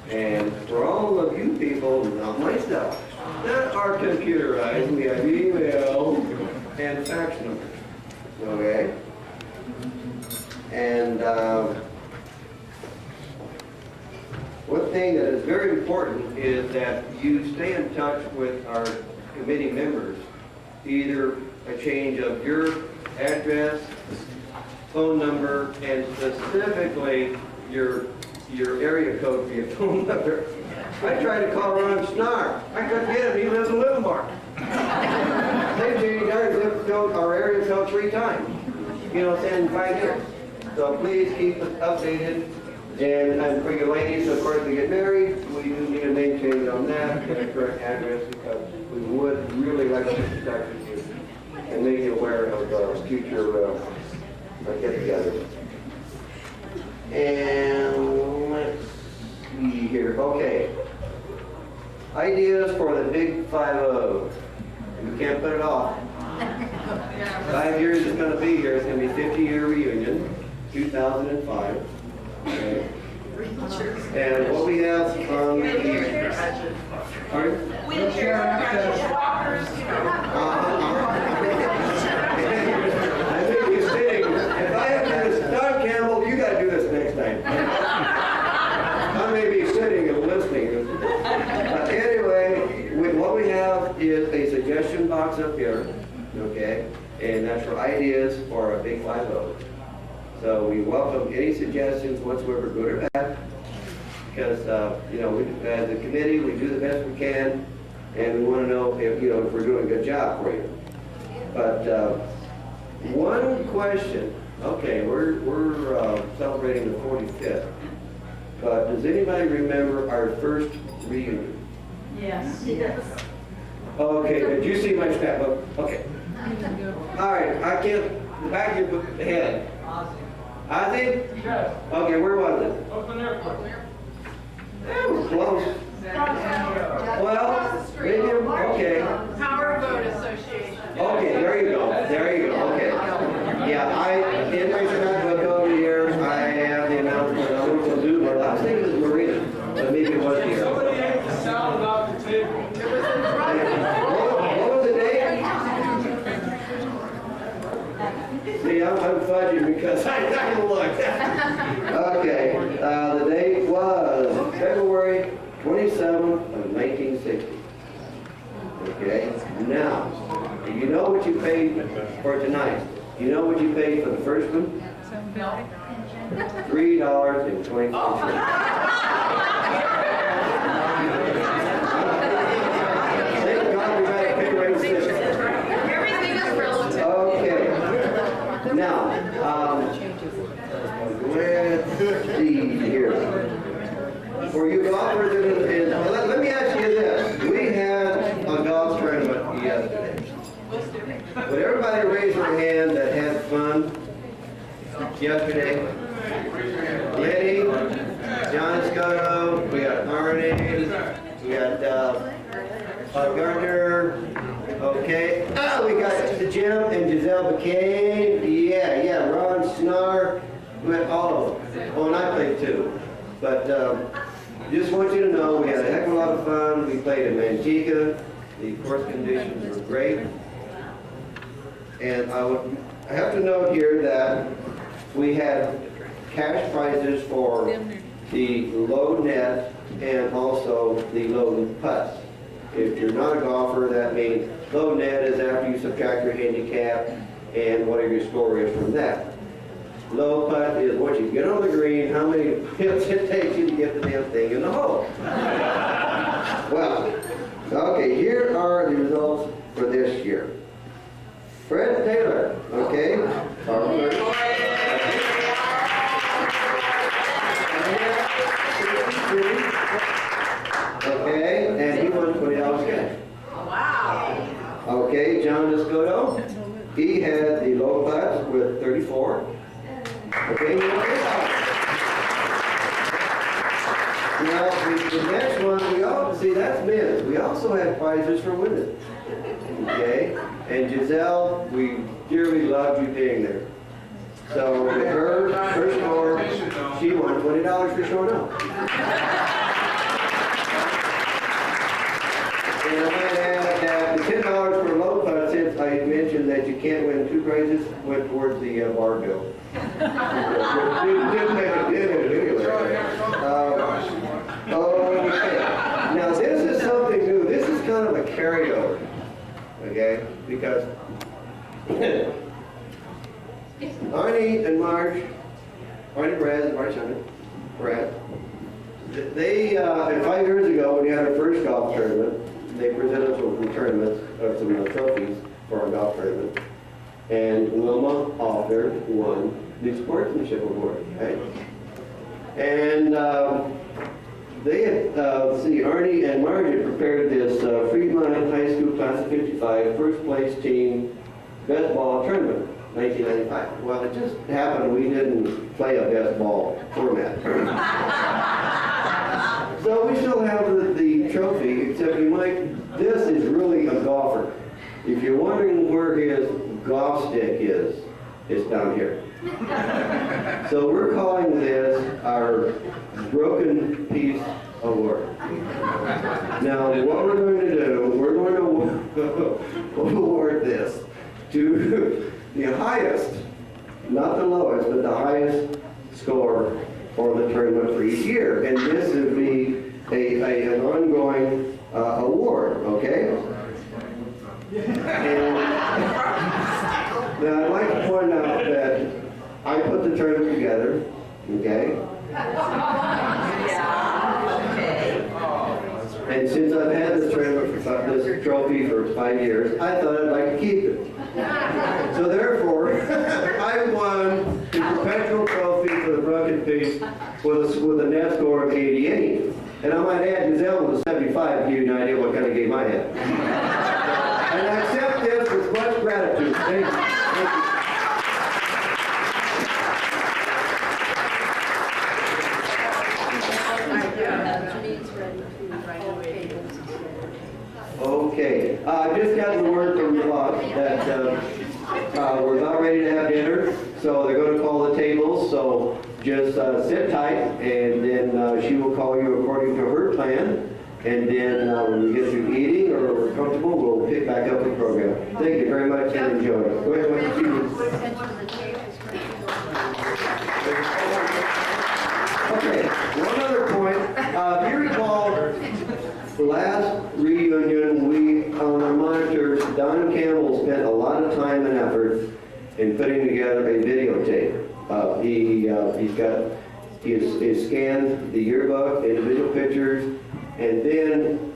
Speaker 7: And for all of you people, not myself, that are computerized, we have email and fax numbers. Okay? And one thing that is very important is that you stay in touch with our committee members. Either a change of your address, phone number, and specifically your area code for your phone number. I tried to call Ron Snar. I couldn't get him. He lives in Livermore. They changed our area code 3 times. You know, in 5 years. So please keep us updated. And for you ladies, of course, to get married, we do need a name change on that, get a correct address, because we would really like to get in touch with you and make you aware of future get-togethers. And let's see here. Okay. Ideas for the Big 5-0. We can't put it off. 5 years is going to be here. It's going to be 50-year reunion, 2005. Okay. And what we have on the... I think you're sitting. If I have to do this, Don Campbell, you got to do this next time. I may be sitting and listening. Anyway, what we have is a suggestion box up here, okay? And that's for ideas for a Big 5-0. So we welcome any suggestions whatsoever, good or bad, because you know, as a committee, we do the best we can, and we want to know if if we're doing a good job for you. But one question. Okay, we're celebrating the 45th, but does anybody remember our first reunion?
Speaker 11: Yes.
Speaker 7: Okay, did you see my scrapbook? Okay. All right, I can't. Back of your head. I think. Okay, where was it?
Speaker 8: Oakland Airport.
Speaker 7: That was close. Well, maybe, okay.
Speaker 2: Power Boat Association.
Speaker 7: Okay, there you go. There you go. Okay. Yeah, in my scrapbook over here, I have the announcement. I was going to do, but I was thinking it was Marina, but maybe it wasn't here.
Speaker 8: Somebody ate the salad off the table.
Speaker 7: What was the date? See, I'm fudging because I didn't look. Okay, the date was February 27th of 1960. Okay, now, do you know what you paid for tonight? You know what you paid for the first one? $3.25. Thank God we got a pay rate system.
Speaker 2: Everything is relative.
Speaker 7: Okay. Now, let's see here. For you golfers, let me ask you this. We had a golf tournament yesterday. Would everybody raise their hand that had fun yesterday? Lenny, John Scotto, we got Arnie, we got Gardner, okay. We got Jim and Giselle McCain, yeah, Ron Snar, we had all of them. Oh, and I played too. But just want you to know we had a heck of a lot of fun. We played in Manteca. The course conditions were great. And I have to note here that we had cash prizes for the low net and also the low putts. If you're not a golfer, that means low net is after you subtract your handicap and whatever your score is from that. Low putt is once you get on the green, how many hits it takes you to get the damn thing in the hole. Well, okay, here are the results for this year. Fred Taylor, okay? Okay, and he won $20 cash.
Speaker 2: Wow.
Speaker 7: Okay, John Escoto, he had the low putts with 34. Okay, now the next one, we all see that's men's. We also had prizes for women. Okay, and Giselle, we dearly loved you being there. So her score, she won $20 for showing up. And I might add that the $10 for low putt, since I mentioned that you can't win 2 prizes, went towards the bar bill. Didn't make a dent in it anyway. okay? Because Arnie and Marge, Arnie, Brad, and Marge, Brad, they, 5 years ago, when we had our first golf tournament, they presented some tournaments, or some trophies for our golf tournament. And Wilma Alter won the sportsmanship award, right? And they had, Arnie and Marge had prepared this Fremont High School Class of 55 first place team best ball tournament, 1995. Well, it just happened we didn't play a best ball format. So we still have the trophy, except you might, this is really a golfer. If you're wondering where his golf stick is, it's down here. So we're calling this our Broken Piece Award. Now, what we're going to do, we're going to award this to the highest, not the lowest, but the highest score for the tournament for each year. And this would be an ongoing award, okay? And now I'd like to point out that I put the tournament together, okay? And since I've had this tournament, this trophy for 5 years, I thought I'd like to keep it. So therefore, I won the perpetual trophy for the Broken Piece with a net score of 88. And I might add, Giselle was a 75 to give you an idea what kind of game I had. And I accept this with much gratitude. Thank you. Thank you. Okay, I just got the word from the boss that we're about ready to have dinner, so they're going to call the tables, so just sit tight, and then she will call you according to her plan, and then when we get through eating or we're comfortable, we'll pick back up the program. Thank you very much and enjoy. Go ahead, what did you do? Okay, one other point. If you recall, last reunion, we, on our monitors, Don Campbell spent a lot of time and effort in putting together a videotape. He's scanned the yearbook, individual pictures, and then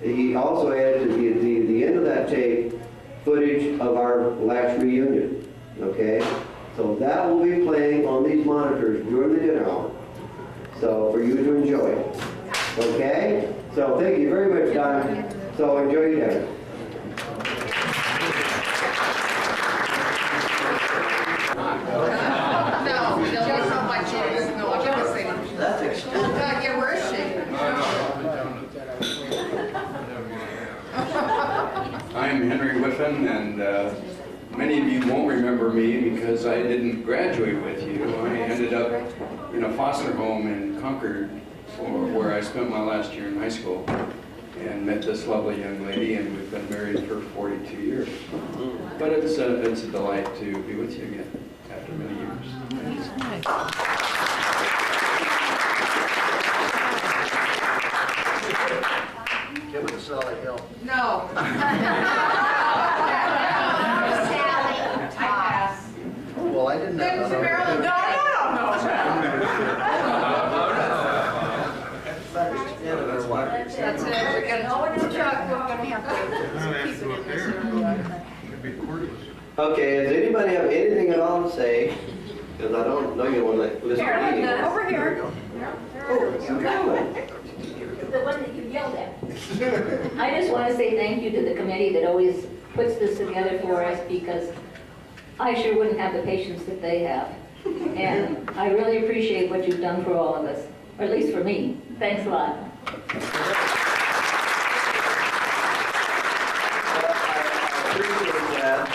Speaker 7: he also added to the end of that tape footage of our last reunion. Okay, so that will be playing on these monitors during the dinner hour. So for you to enjoy. Okay? So thank you very much, Don. So enjoy your dinner.
Speaker 2: No, just how much it is. No, I'm gonna say it. That's extreme. Yeah, where is she?
Speaker 19: I'm Henry Whiffen, and many of you won't remember me because I didn't graduate with you. I ended up in a foster home in Concord, where I spent my last year in high school, and met this lovely young lady, and we've been married for 42 years. But it's a delight to be with you again after many years.
Speaker 12: Give it a solid hill.
Speaker 2: No.
Speaker 12: Well, I didn't know.
Speaker 2: Marilyn, no. That's it. We're gonna know in the truck. We're gonna have to keep it in this.
Speaker 7: Okay, does anybody have anything at all to say? Because I don't know you want to listen to me.
Speaker 4: Over here.
Speaker 20: The one that you yelled at. I just want to say thank you to the committee that always puts this together for us, because I sure wouldn't have the patience that they have. And I really appreciate what you've done for all of us, or at least for me. Thanks a lot.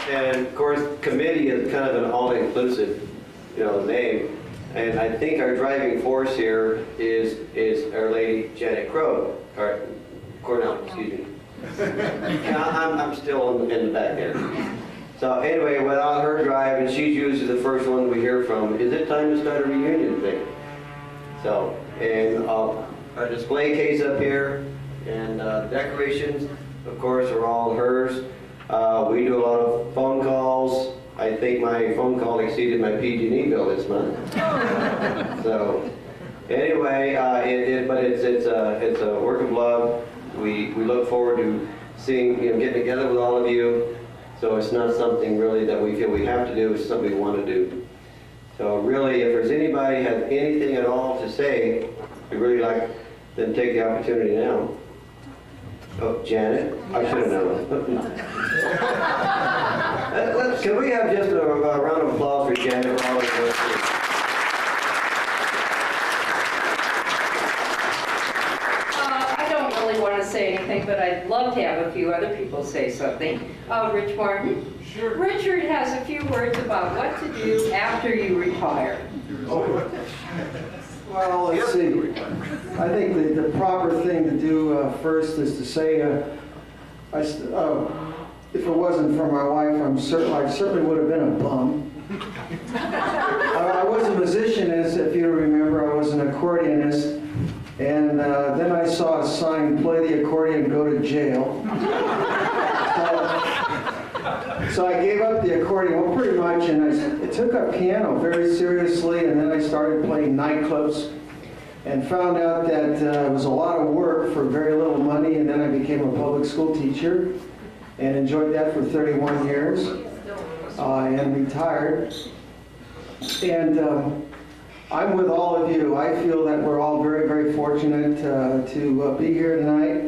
Speaker 7: And of course, committee is kind of an all-inclusive, name. And I think our driving force here is Our Lady Janet Cornell, excuse me. I'm still in the back there. So anyway, without her drive, and she's usually the first one we hear from, is it time to start a reunion thing? So, and our display case up here, and the decorations, of course, are all hers. We do a lot of phone calls. I think my phone call exceeded my PG&E bill this month. So anyway, but it's a work of love. We look forward to seeing, getting together with all of you. So it's not something really that we feel we have to do, it's something we want to do. So really, if there's anybody has anything at all to say, I'd really like them to take the opportunity now. Oh, Janet, I should have known. Can we have just a round of applause for Janet? For all of us?
Speaker 3: Want to say anything, but I'd love to have a few other people say something. Rich Martin? Sure. Richard has a few words about what to do after you retire.
Speaker 21: Well, let's see. I think the proper thing to do first is to say, if it wasn't for my wife, I certainly would have been a bum. I was a musician, as if you remember, I was an accordionist. And then I saw a sign, play the accordion, go to jail. So I gave up the accordion, well, pretty much, and I took up piano very seriously, and then I started playing nightclubs and found out that it was a lot of work for very little money, and then I became a public school teacher and enjoyed that for 31 years and retired. And I'm with all of you. I feel that we're all very, very fortunate to be here tonight.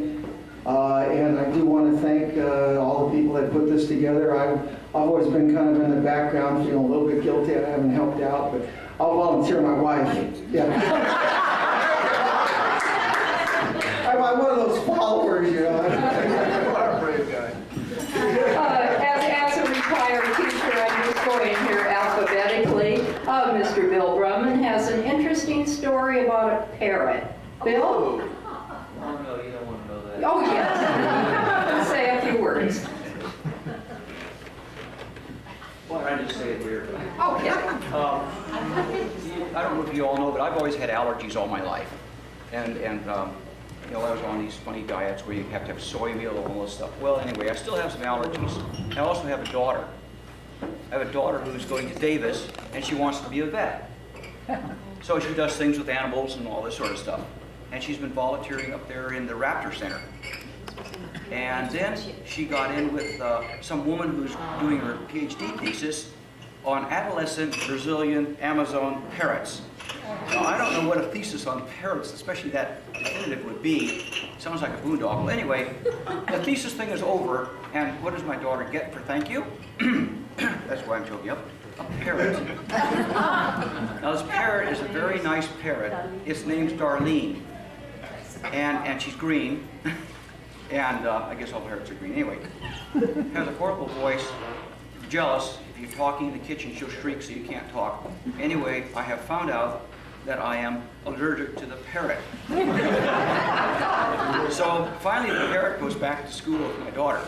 Speaker 21: And I do want to thank all the people that put this together. I've always been kind of in the background, feeling a little bit guilty. I haven't helped out, but I'll volunteer my wife. Yeah. I'm one of those followers, you know. What a brave guy.
Speaker 3: As a retired teacher, I'm just going here alphabetically. Mr. Bill Brumman has an interesting story about a parrot. Bill?
Speaker 22: Oh, no, you don't want to know that.
Speaker 3: Oh, yes. Say a few words.
Speaker 22: Well, I just say it here.
Speaker 3: Okay.
Speaker 22: I don't know if you all know, but I've always had allergies all my life. And you know, I was on these funny diets where you have to have soy meal and all this stuff. Well, anyway, I still have some allergies. I also have a daughter. I have a daughter who's going to Davis, and she wants to be a vet. So she does things with animals and all this sort of stuff. And she's been volunteering up there in the Raptor Center. And then she got in with some woman who's doing her PhD thesis on adolescent Brazilian Amazon parrots. Now, I don't know what a thesis on parrots, especially that definitive, would be. Sounds like a boondoggle. Anyway, the thesis thing is over, and what does my daughter get for thank you? That's why I'm joking up. A parrot. Now, this parrot is a very nice parrot. Its name's Darlene, and she's green. And I guess all parrots are green. Anyway, has a horrible voice, jealous. If you're talking in the kitchen, she'll shriek so you can't talk. Anyway, I have found out that I am allergic to the parrot. So finally the parrot goes back to school with my daughter.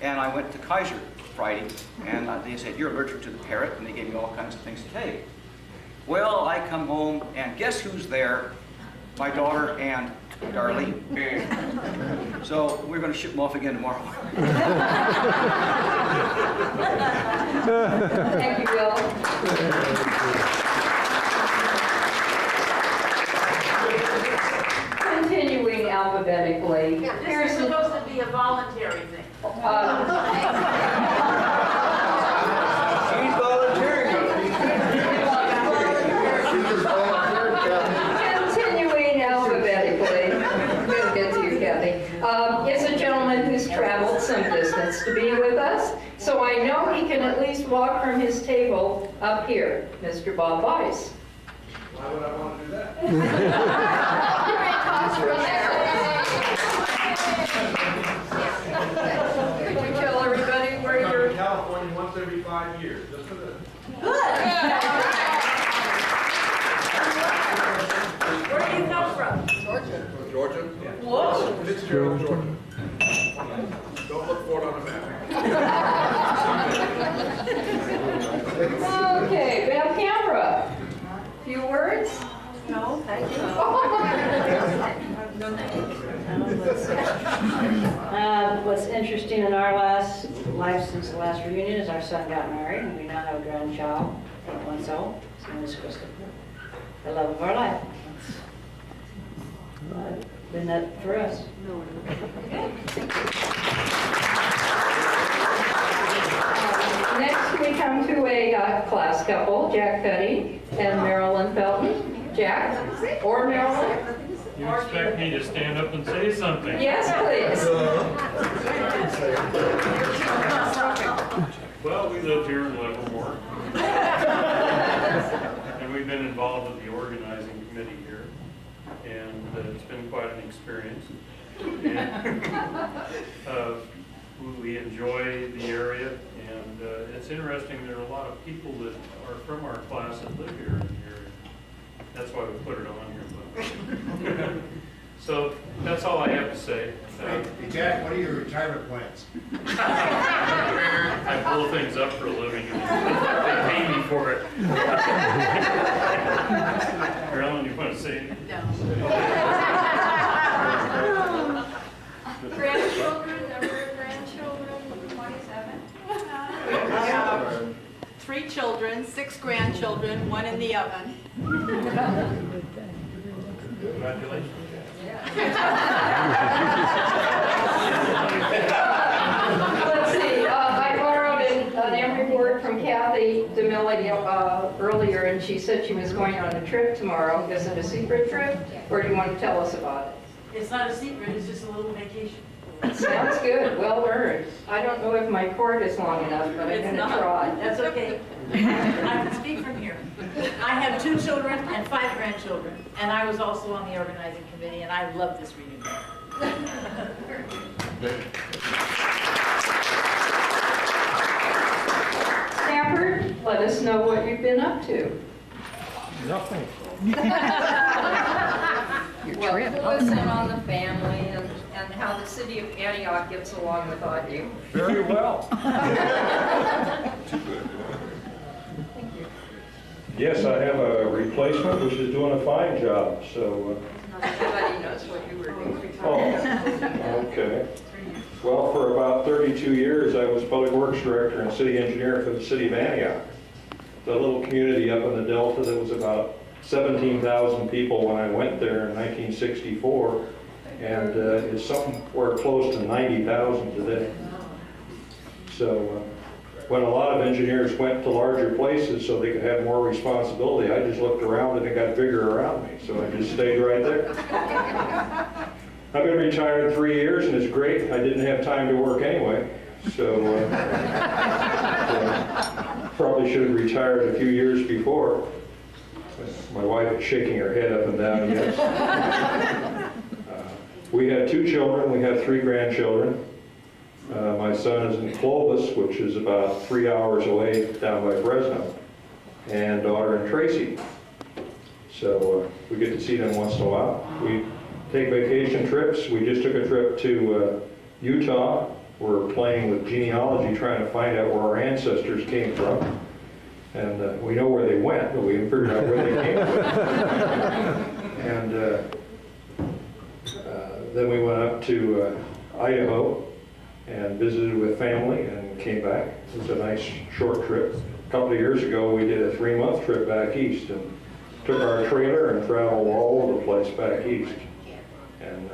Speaker 22: And I went to Kaiser Friday, and they said, you're allergic to the parrot, and they gave me all kinds of things to take. Well, I come home, and guess who's there? My daughter and Darlene. So we're going to ship them off again tomorrow.
Speaker 3: Thank you, Bill. Continuing alphabetically.
Speaker 11: Yeah, this is supposed to be a voluntary thing.
Speaker 7: She's volunteering.
Speaker 3: Continuing alphabetically. We'll get to you, Kathy. Is a gentleman who's traveled some distance to be with us, so I know he can at least walk from his table up here. Mr. Bob Weiss.
Speaker 10: Why would I want to do that?
Speaker 3: Could you tell everybody where you're...
Speaker 10: in California once every 5 years, just for this.
Speaker 11: Where do you come from?
Speaker 10: Georgia. Georgia? Yeah.
Speaker 11: Whoa.
Speaker 10: Fitzgerald, Georgia. Don't look for it on the map.
Speaker 3: Okay, Beth Canberra. Few words?
Speaker 2: No, thank you.
Speaker 20: What's interesting in our last
Speaker 1: life since the last reunion is our son got married, and we now have a grandchild, 8 months old. His name is Christopher. The love of our life. That's been that for us.
Speaker 3: Next, we come to a class couple, Jack Cuddy and Marilyn Felton. Jack or Marilyn?
Speaker 5: You expect me to stand up and say something?
Speaker 3: Yes, please.
Speaker 5: Well, we live here in Livermore. And we've been involved with the organizing committee here. And it's been quite an experience. And, we enjoy the area. And it's interesting, there are a lot of people that are from our class that live here in the area. That's why we put it on here. So that's all I have to say.
Speaker 23: Hey, Jack, what are your retirement plans?
Speaker 5: I pull things up for a living. They pay me for it. Marilyn, you want to say anything?
Speaker 2: Grandchildren, number of grandchildren, 27.
Speaker 24: I have 3 children, 6 grandchildren, 1 in the oven.
Speaker 5: Congratulations.
Speaker 3: Let's see, I borrowed an M report from Kathy DeMilli earlier, and she said she was going on a trip tomorrow. Is it a secret trip, or do you want to tell us about it?
Speaker 11: It's not a secret, it's just a little vacation.
Speaker 3: Sounds good, well earned. I don't know if my cord is long enough, but I'm going to try.
Speaker 11: That's okay. I can speak from here. I have 2 children and 5 grandchildren, and I was also on the organizing committee, and I love this reunion.
Speaker 3: Sanford, let us know what you've been up to.
Speaker 8: Nothing.
Speaker 3: Well, fill us in on the family and how the city of Antioch gets along without you.
Speaker 8: Very well.
Speaker 25: Yes, I have a replacement which is doing a fine job, so.
Speaker 3: Nobody knows what you were doing.
Speaker 25: Oh, okay. Well, for about 32 years, I was public works director and city engineer for the city of Antioch. It's a little community up in the Delta that was about 17,000 people when I went there in 1964, and it's somewhere close to 90,000 today. So when a lot of engineers went to larger places so they could have more responsibility, I just looked around and it got bigger around me, so I just stayed right there. I've been retired 3 years, and it's great. I didn't have time to work anyway, so probably should have retired a few years before. My wife is shaking her head up and down, yes. We had 2 children. We have 3 grandchildren. My son is in Clovis, which is about 3 hours away down by Fresno, and daughter in Tracy. So we get to see them once in a while. We take vacation trips. We just took a trip to Utah. We're playing with genealogy, trying to find out where our ancestors came from. And we know where they went, but we haven't figured out where they came from. And then we went up to Idaho and visited with family and came back. It was a nice short trip. A couple of years ago, we did a 3-month trip back east and took our trailer and traveled all over the place back east. And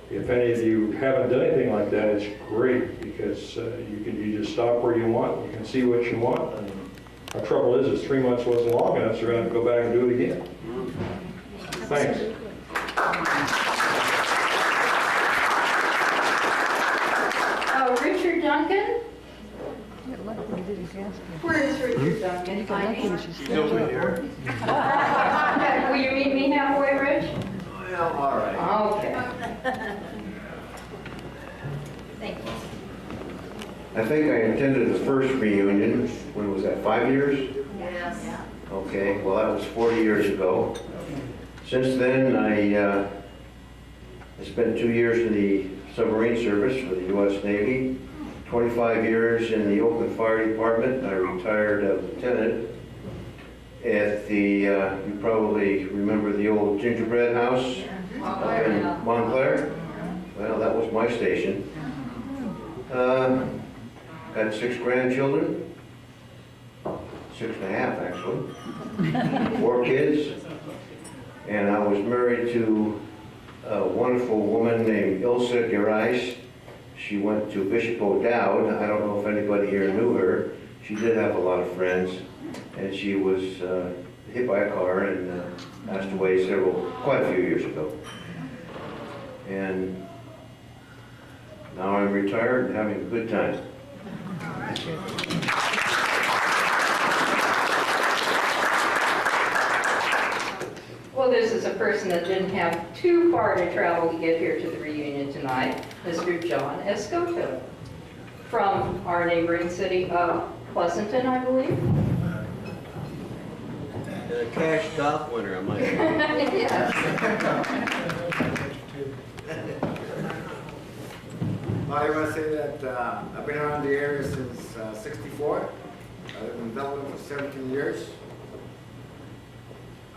Speaker 25: if any of you haven't done anything like that, it's great because you just stop where you want, you can see what you want. And our trouble is 3 months wasn't long enough, so we're going to go back and do it again. Thanks.
Speaker 3: Richard Duncan? Where is Richard Duncan?
Speaker 23: He's over here.
Speaker 3: Okay, will you meet me halfway, Rich?
Speaker 23: Well, all right.
Speaker 3: Okay. Thank you.
Speaker 26: I think I attended the first reunion, when was that, 5 years?
Speaker 3: Yes.
Speaker 26: Okay, well that was 40 years ago. Since then, I spent 2 years in the submarine service for the U.S. Navy, 25 years in the Oakland Fire Department. I retired as lieutenant at the, you probably remember the old gingerbread house up in Montclair? Well, that was my station. Had 6 grandchildren, 6.5 actually, 4 kids, and I was married to a wonderful woman named Ilse Gerais. She went to Bishop O'Dowd. I don't know if anybody here knew her. She did have a lot of friends, and she was hit by a car and passed away quite a few years ago. And now I'm retired and having a good time.
Speaker 3: Well, this is a person that didn't have too far to travel to get here to the reunion tonight, Mr. John Escoto, from our neighboring city of Pleasanton, I believe.
Speaker 7: A cash golf winner, I might say.
Speaker 3: Yes.
Speaker 6: I want to say that I've been around the area since '64. I lived in Dublin for 17 years.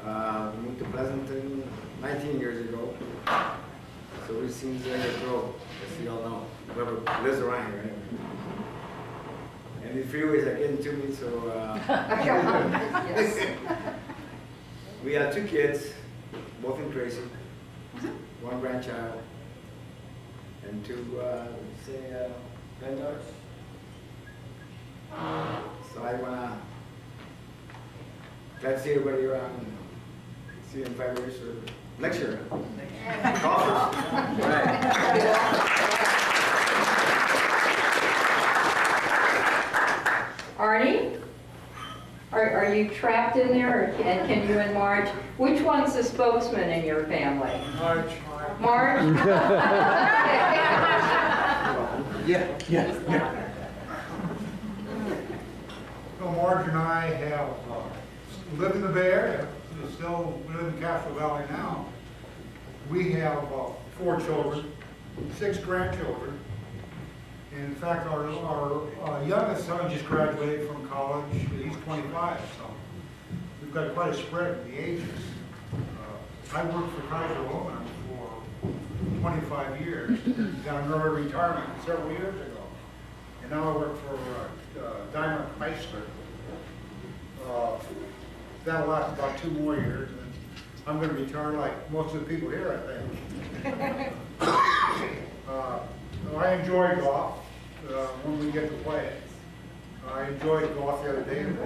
Speaker 6: Moved to Pleasanton 19 years ago. So we've seen the area grow, as you all know, whoever lives around here. And the freeways are getting to me, so
Speaker 3: Yes.
Speaker 6: we have 2 kids, both in Tracy, 1 grandchild, and 2, granddaughters. So I wanna, glad to see everybody around, see you in 5 years or next year.
Speaker 3: Arnie, are you trapped in there, or can you and Marge? Which one's the spokesman in your family?
Speaker 8: Marge.
Speaker 3: Marge?
Speaker 13: Yeah.
Speaker 15: Well, Marge and I have lived in the Bay Area. We live in Castro Valley now. We have 4 children, 6 grandchildren. And in fact, our youngest son just graduated from college. He's 25, so we've got quite a spread in the ages. I worked for Kaiser Aluminum for 25 years, got an early retirement several years ago. And now I work for Daimler Chrysler. That'll last about 2 more years, and I'm going to retire like most of the people here, I think. I enjoy golf when we get to play it. I enjoyed golf the other day, and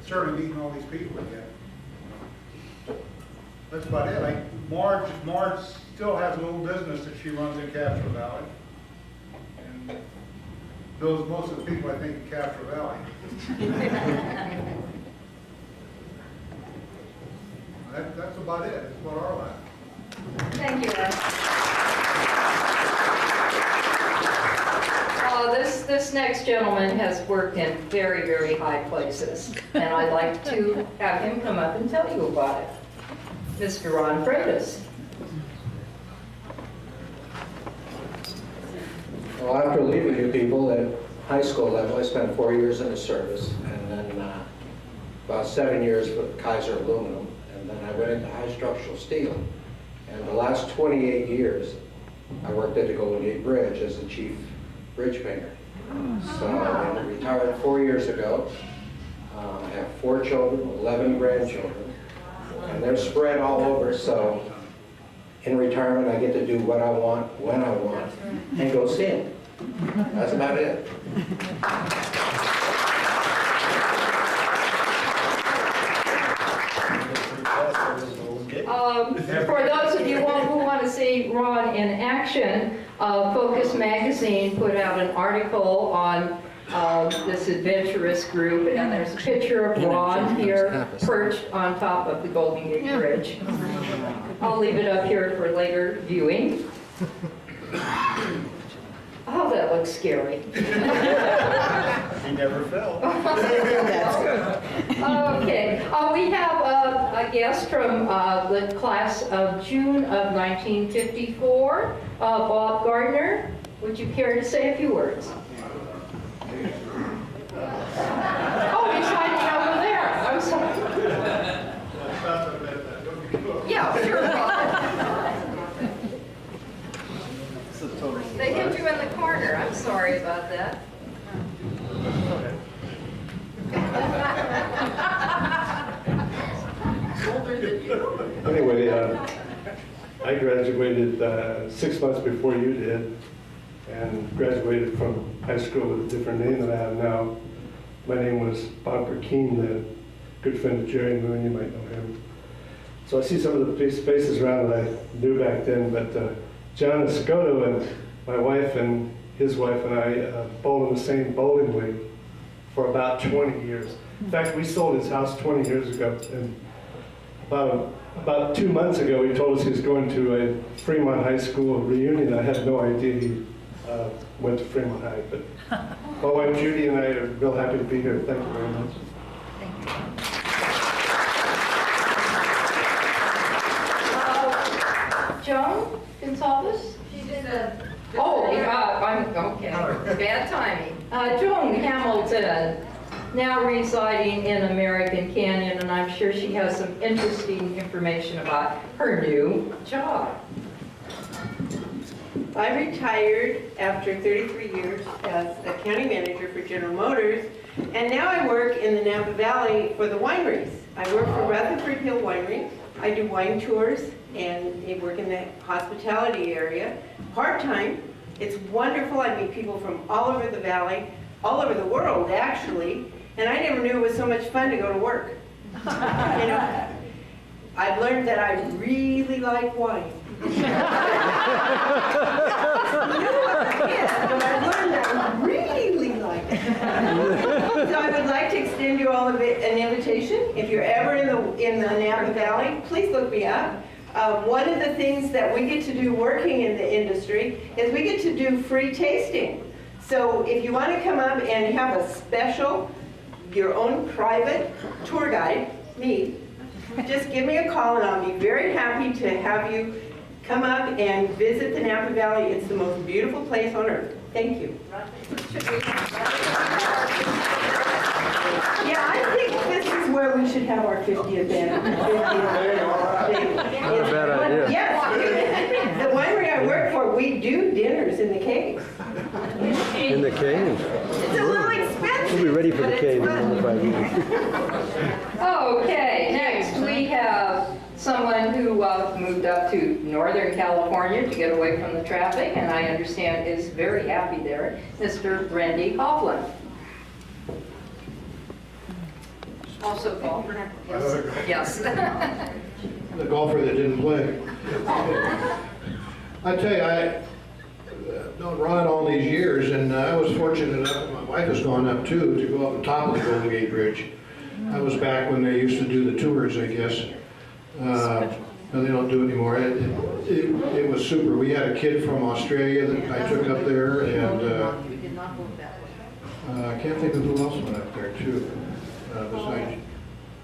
Speaker 15: certainly meeting all these people again. That's about it. Marge still has a little business that she runs in Castro Valley, and knows most of the people I think in Castro Valley. That's about it. That's about our life.
Speaker 3: Thank you, This next gentleman has worked in very, very high places, and I'd like to have him come up and tell you about it. Mr. Ron Freitas.
Speaker 16: Well, after leaving you people at high school level, I spent 4 years in the service, and then about 7 years with Kaiser Aluminum, and then I went into high structural steel. And the last 28 years, I worked at the Golden Gate Bridge as the chief bridge painter. So I retired 4 years ago. I have 4 children, 11 grandchildren, and they're spread all over. So in retirement, I get to do what I want, when I want, and go skiing. That's about it.
Speaker 3: For those of you who want to see Ron in action, Focus Magazine put out an article on this adventurous group, and there's a picture of Ron here perched on top of the Golden Gate Bridge. I'll leave it up here for later viewing. Oh, that looks scary.
Speaker 6: He never fell.
Speaker 3: That's good. Okay. We have a guest from the class of June of 1954, Bob Gardner. Would you care to say a few words? Oh, he's hiding over there. I'm sorry. Yeah, sure, Bob. They hid you in the corner. I'm sorry about that.
Speaker 24: Older than you.
Speaker 9: Anyway, I graduated 6 months before you did, and graduated from high school with a different name than I have now. My name was Bonker Keene, the good friend of Jerry Moon, you might know him. So I see some of the faces around that I knew back then, but John Escoto and my wife and his wife and I bowled in the same bowling league for about 20 years. In fact, we sold his house 20 years ago, and about 2 months ago, he told us he was going to a Fremont High School reunion. I had no idea he went to Fremont High, but my wife Judy and I are real happy to be here. Thank you very much.
Speaker 3: Joan Gonsalves?
Speaker 24: She's in the.
Speaker 3: Oh, I'm, okay, bad timing. Joan Hamilton, now residing in American Canyon, and I'm sure she has some interesting information about her new job.
Speaker 13: I retired after 33 years as a county manager for General Motors, and now I work in the Napa Valley for the wineries. I work for Rutherford Hill Winery. I do wine tours and I work in the hospitality area part-time. It's wonderful. I meet people from all over the valley, all over the world actually, and I never knew it was so much fun to go to work. You know, I've learned that I really like wine. But I learned that I really like it. So I would like to extend you all an invitation. If you're ever in the Napa Valley, please look me up. One of the things that we get to do working in the industry is we get to do free tasting. So if you want to come up and have a special, your own private tour guide, me, just give me a call and I'll be very happy to have you come up and visit the Napa Valley. It's the most beautiful place on earth. Thank you. Yeah, I think this is where we should have our 50th anniversary.
Speaker 14: Not a bad idea.
Speaker 13: Yes, the winery I work for, we do dinners in the caves.
Speaker 14: In the cave.
Speaker 13: It's a little expensive.
Speaker 14: We'll be ready for the cave in 5 years.
Speaker 3: Okay, next we have someone who moved up to Northern California to get away from the traffic, and I understand is very happy there, Mr. Randy Coughlin. Also golfer. Yes.
Speaker 17: The golfer that didn't play. I tell you, I don't run all these years, and I was fortunate enough, my wife has gone up too, to go up on top of the Golden Gate Bridge. I was back when they used to do the tours, I guess. No, they don't do it anymore. It was super. We had a kid from Australia that I took up there, and I can't think of who else went up there too. Besides,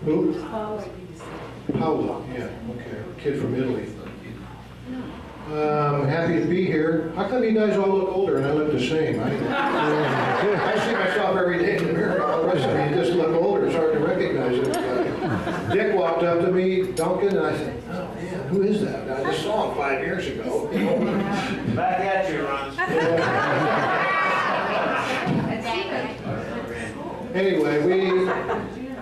Speaker 17: who? Paolo, yeah, okay, kid from Italy. Happy to be here. How come you guys all look older and I look the same? I see myself every day in the mirror. All the rest of you just look older. It's hard to recognize it. Dick walked up to me, Duncan, and I said, oh man, who is that? I just saw him 5 years ago.
Speaker 23: Back at you, Ron.
Speaker 17: Anyway,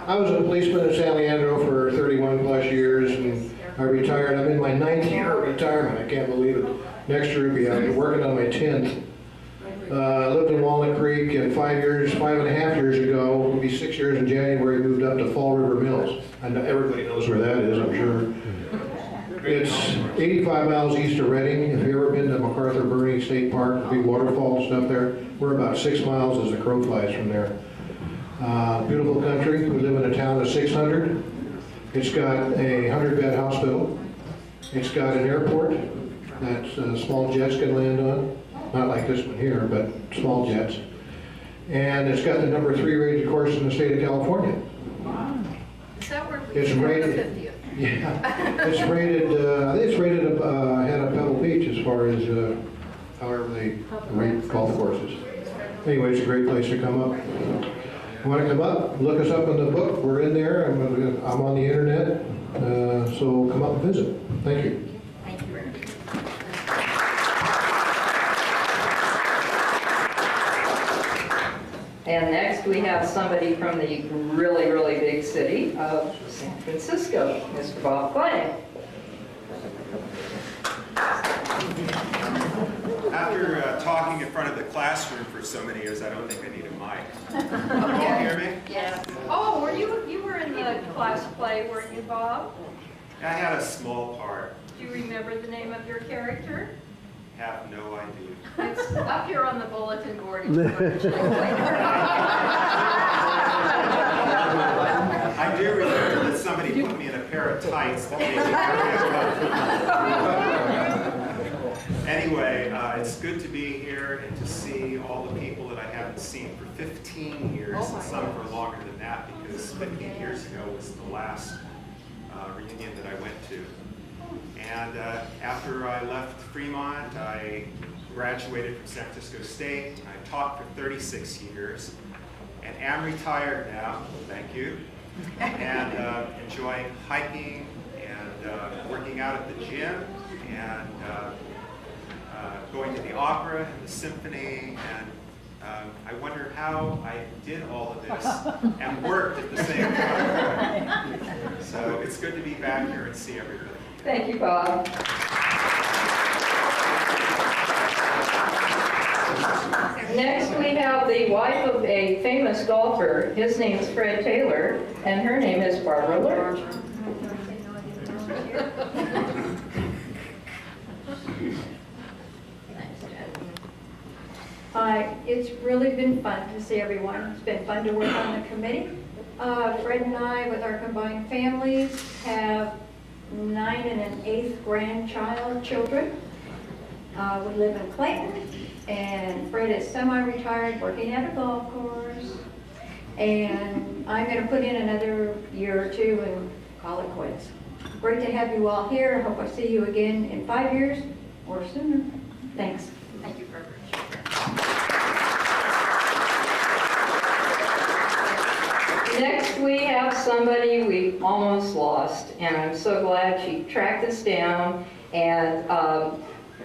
Speaker 17: I was a policeman in San Leandro for 31 plus years, and I retired. I'm in my 9th year of retirement. I can't believe it. Next year, I'll be working on my 10th. I lived in Walnut Creek, and 5.5 years ago, it'll be 6 years in January, moved up to Fall River Mills. I know everybody knows where that is, I'm sure. It's 85 miles east of Redding. If you've ever been to MacArthur Burning State Park, the big waterfall stuff there, we're about 6 miles as the crow flies from there. Beautiful country. We live in a town of 600. It's got a 100-bed hospital. It's got an airport that small jets can land on. Not like this one here, but small jets. And it's got the number 3 rated course in the state of California.
Speaker 24: Is that where
Speaker 17: It's rated.
Speaker 24: 50th?
Speaker 17: Yeah, it's rated. I think it's rated ahead of Pebble Beach as far as however they rate golf courses. Anyway, it's a great place to come up. You want to come up? Look us up in the book. We're in there. I'm on the internet. So come up and visit. Thank you.
Speaker 24: Thank you very much.
Speaker 3: And next we have somebody from the really, really big city of San Francisco, Mr. Bob Clay.
Speaker 4: After talking in front of the classroom for so many years, I don't think I need a mic. You all hear me?
Speaker 2: Yes. Oh, you were in the class play, weren't you, Bob?
Speaker 4: I had a small part.
Speaker 2: Do you remember the name of your character?
Speaker 4: Have no idea.
Speaker 2: It's up here on the bulletin board. If you want to check
Speaker 4: I do remember that somebody put me in a pair of tights that made me very uncomfortable. Anyway, it's good to be here and to see all the people that I haven't seen for 15 years, and some for longer than that, because 15 years ago was the last reunion that I went to. And after I left Fremont, I graduated from San Francisco State. I taught for 36 years and am retired now, thank you, and enjoying hiking and working out at the gym and going to the opera and the symphony. And I wonder how I did all of this and worked at the same time. So it's good to be back here and see everybody.
Speaker 3: Thank you, Bob. Next, we have the wife of a famous golfer. His name's Fred Taylor, and her name is Barbara Lurch.
Speaker 2: Hi, it's really been fun to see everyone. It's been fun to work on the committee. Fred and I, with our combined families, have 9 and an 8th grandchild children. We live in Clayton, and Fred is semi-retired, working at a golf course. And I'm going to put in another year or two and call it quits. Great to have you all here. I hope I see you again in 5 years or sooner. Thanks. Thank you, Fred.
Speaker 3: Next, we have somebody we almost lost, and I'm so glad she tracked us down. And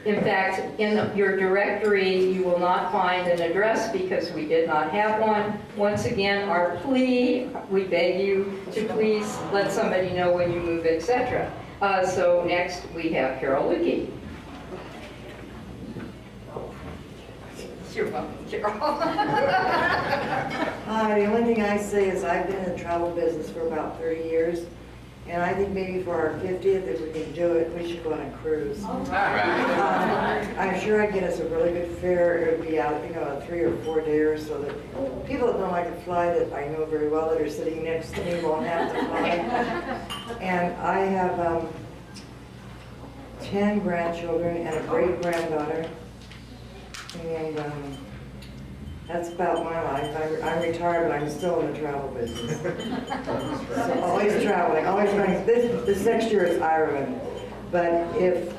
Speaker 3: in fact, in your directory, you will not find an address because we did not have one. Once again, our plea, we beg you to please let somebody know when you move, etc. So next, we have Carol Lukey. You're welcome, Carol.
Speaker 12: Hi, the only thing I say is I've been in the travel business for about 30 years, and I think maybe for our 50th, if we can do it, we should go on a cruise. I'm sure I'd get us a really good fare. It would be out, you know, a 3 or 4 days, so that people that don't like to fly, that I know very well, that are sitting next to me, won't have to fly. And I have 10 grandchildren and a great-granddaughter. And that's about my life. I'm retired, but I'm still in the travel business. So always traveling, always going. This next year is Ireland. But if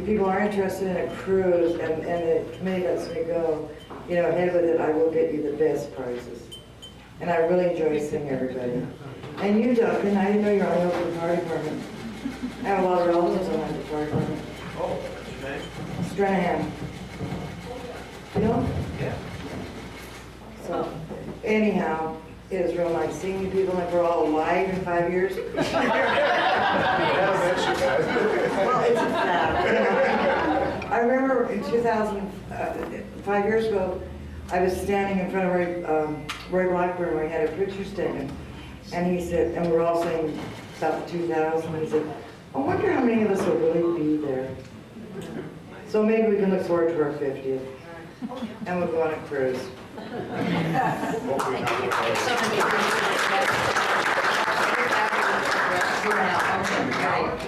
Speaker 12: people are interested in a cruise and the committee lets me go, you know, ahead with it, I will get you the best prices. And I really enjoy seeing everybody. And you, Duncan, I didn't know you were on the open fire department. I have a lot of relatives on the fire department.
Speaker 4: Oh, what's your name?
Speaker 12: Stranahan. You know?
Speaker 4: Yeah.
Speaker 12: So, anyhow, it was real nice seeing you people, like we're all alive in 5 years. Well, it's a fact. I remember in 5 years ago, I was standing in front of Roy Blackburn where he had a picture taken. And he said, and we're all saying about 2000, and he said, I wonder how many of us will really be there. So maybe we can look forward to our 50th. And we'll go on a cruise.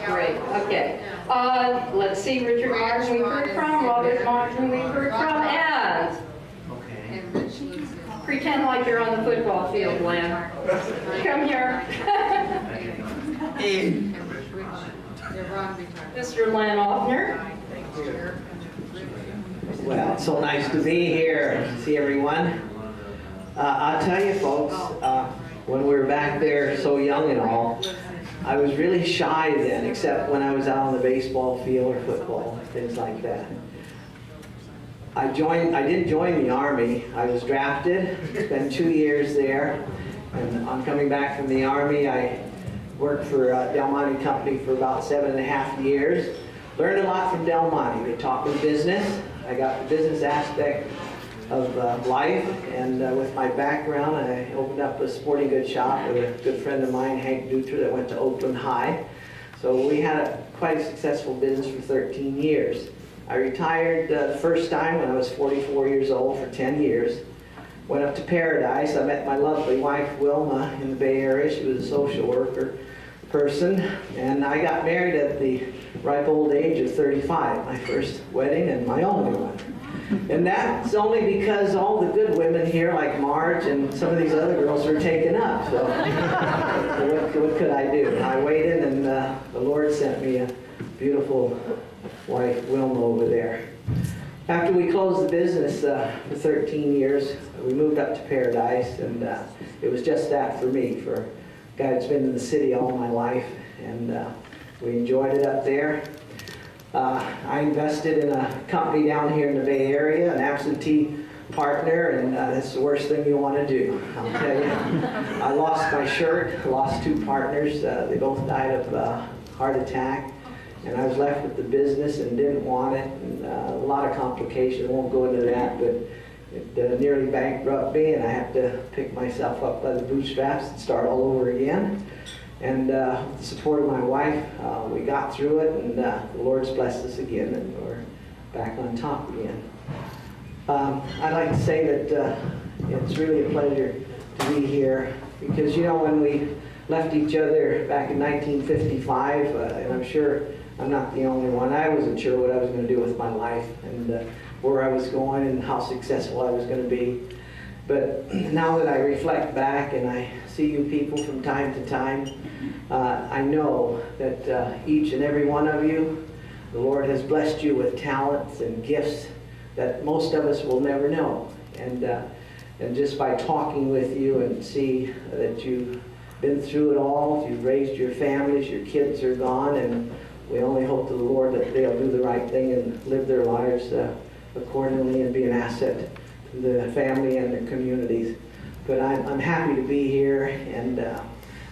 Speaker 3: Great. Okay. Let's see. Richard Martin we've heard from, Robert Martin we've heard from, and pretend like you're on the football field, Len. Come here. Mr. Len Offner.
Speaker 18: Well, it's so nice to be here, see everyone. I'll tell you folks, when we were back there so young and all, I was really shy then, except when I was out on the baseball field or football, things like that. I did join the Army. I was drafted, spent 2 years there, and on coming back from the Army, I worked for Del Monte Company for about 7.5 years. Learned a lot from Del Monte. They taught me business. I got the business aspect of life, and with my background, I opened up a sporting goods shop with a good friend of mine, Hank Dutra, that went to Oakland High. So we had quite a successful business for 13 years. I retired the first time when I was 44 years old for 10 years. Went up to Paradise. I met my lovely wife, Wilma, in the Bay Area. She was a social worker person. And I got married at the ripe old age of 35, my first wedding and my only one. And that's only because all the good women here, like Marge and some of these other girls, were taken up. So what could I do? I waited, and the Lord sent me a beautiful wife, Wilma, over there. After we closed the business for 13 years, we moved up to Paradise, and it was just that for me, for a guy that's been in the city all my life, and we enjoyed it up there. I invested in a company down here in the Bay Area, an absentee partner, and that's the worst thing you want to do, I'll tell you. I lost my shirt, lost 2 partners. They both died of heart attack, and I was left with the business and didn't want it, and a lot of complications. I won't go into that, but it nearly bankrupted me, and I have to pick myself up by the bootstraps and start all over again. And with the support of my wife, we got through it, and the Lord's blessed us again, and we're back on top again. I'd like to say that it's really a pleasure to be here, because, you know, when we left each other back in 1955, and I'm sure I'm not the only one, I wasn't sure what I was going to do with my life, and where I was going and how successful I was going to be. But now that I reflect back and I see you people from time to time, I know that each and every one of you, the Lord has blessed you with talents and gifts that most of us will never know. And just by talking with you and see that you've been through it all, you've raised your families, your kids are gone, and we only hope to the Lord that they'll do the right thing and live their lives accordingly and be an asset to the family and the communities. But I'm happy to be here, and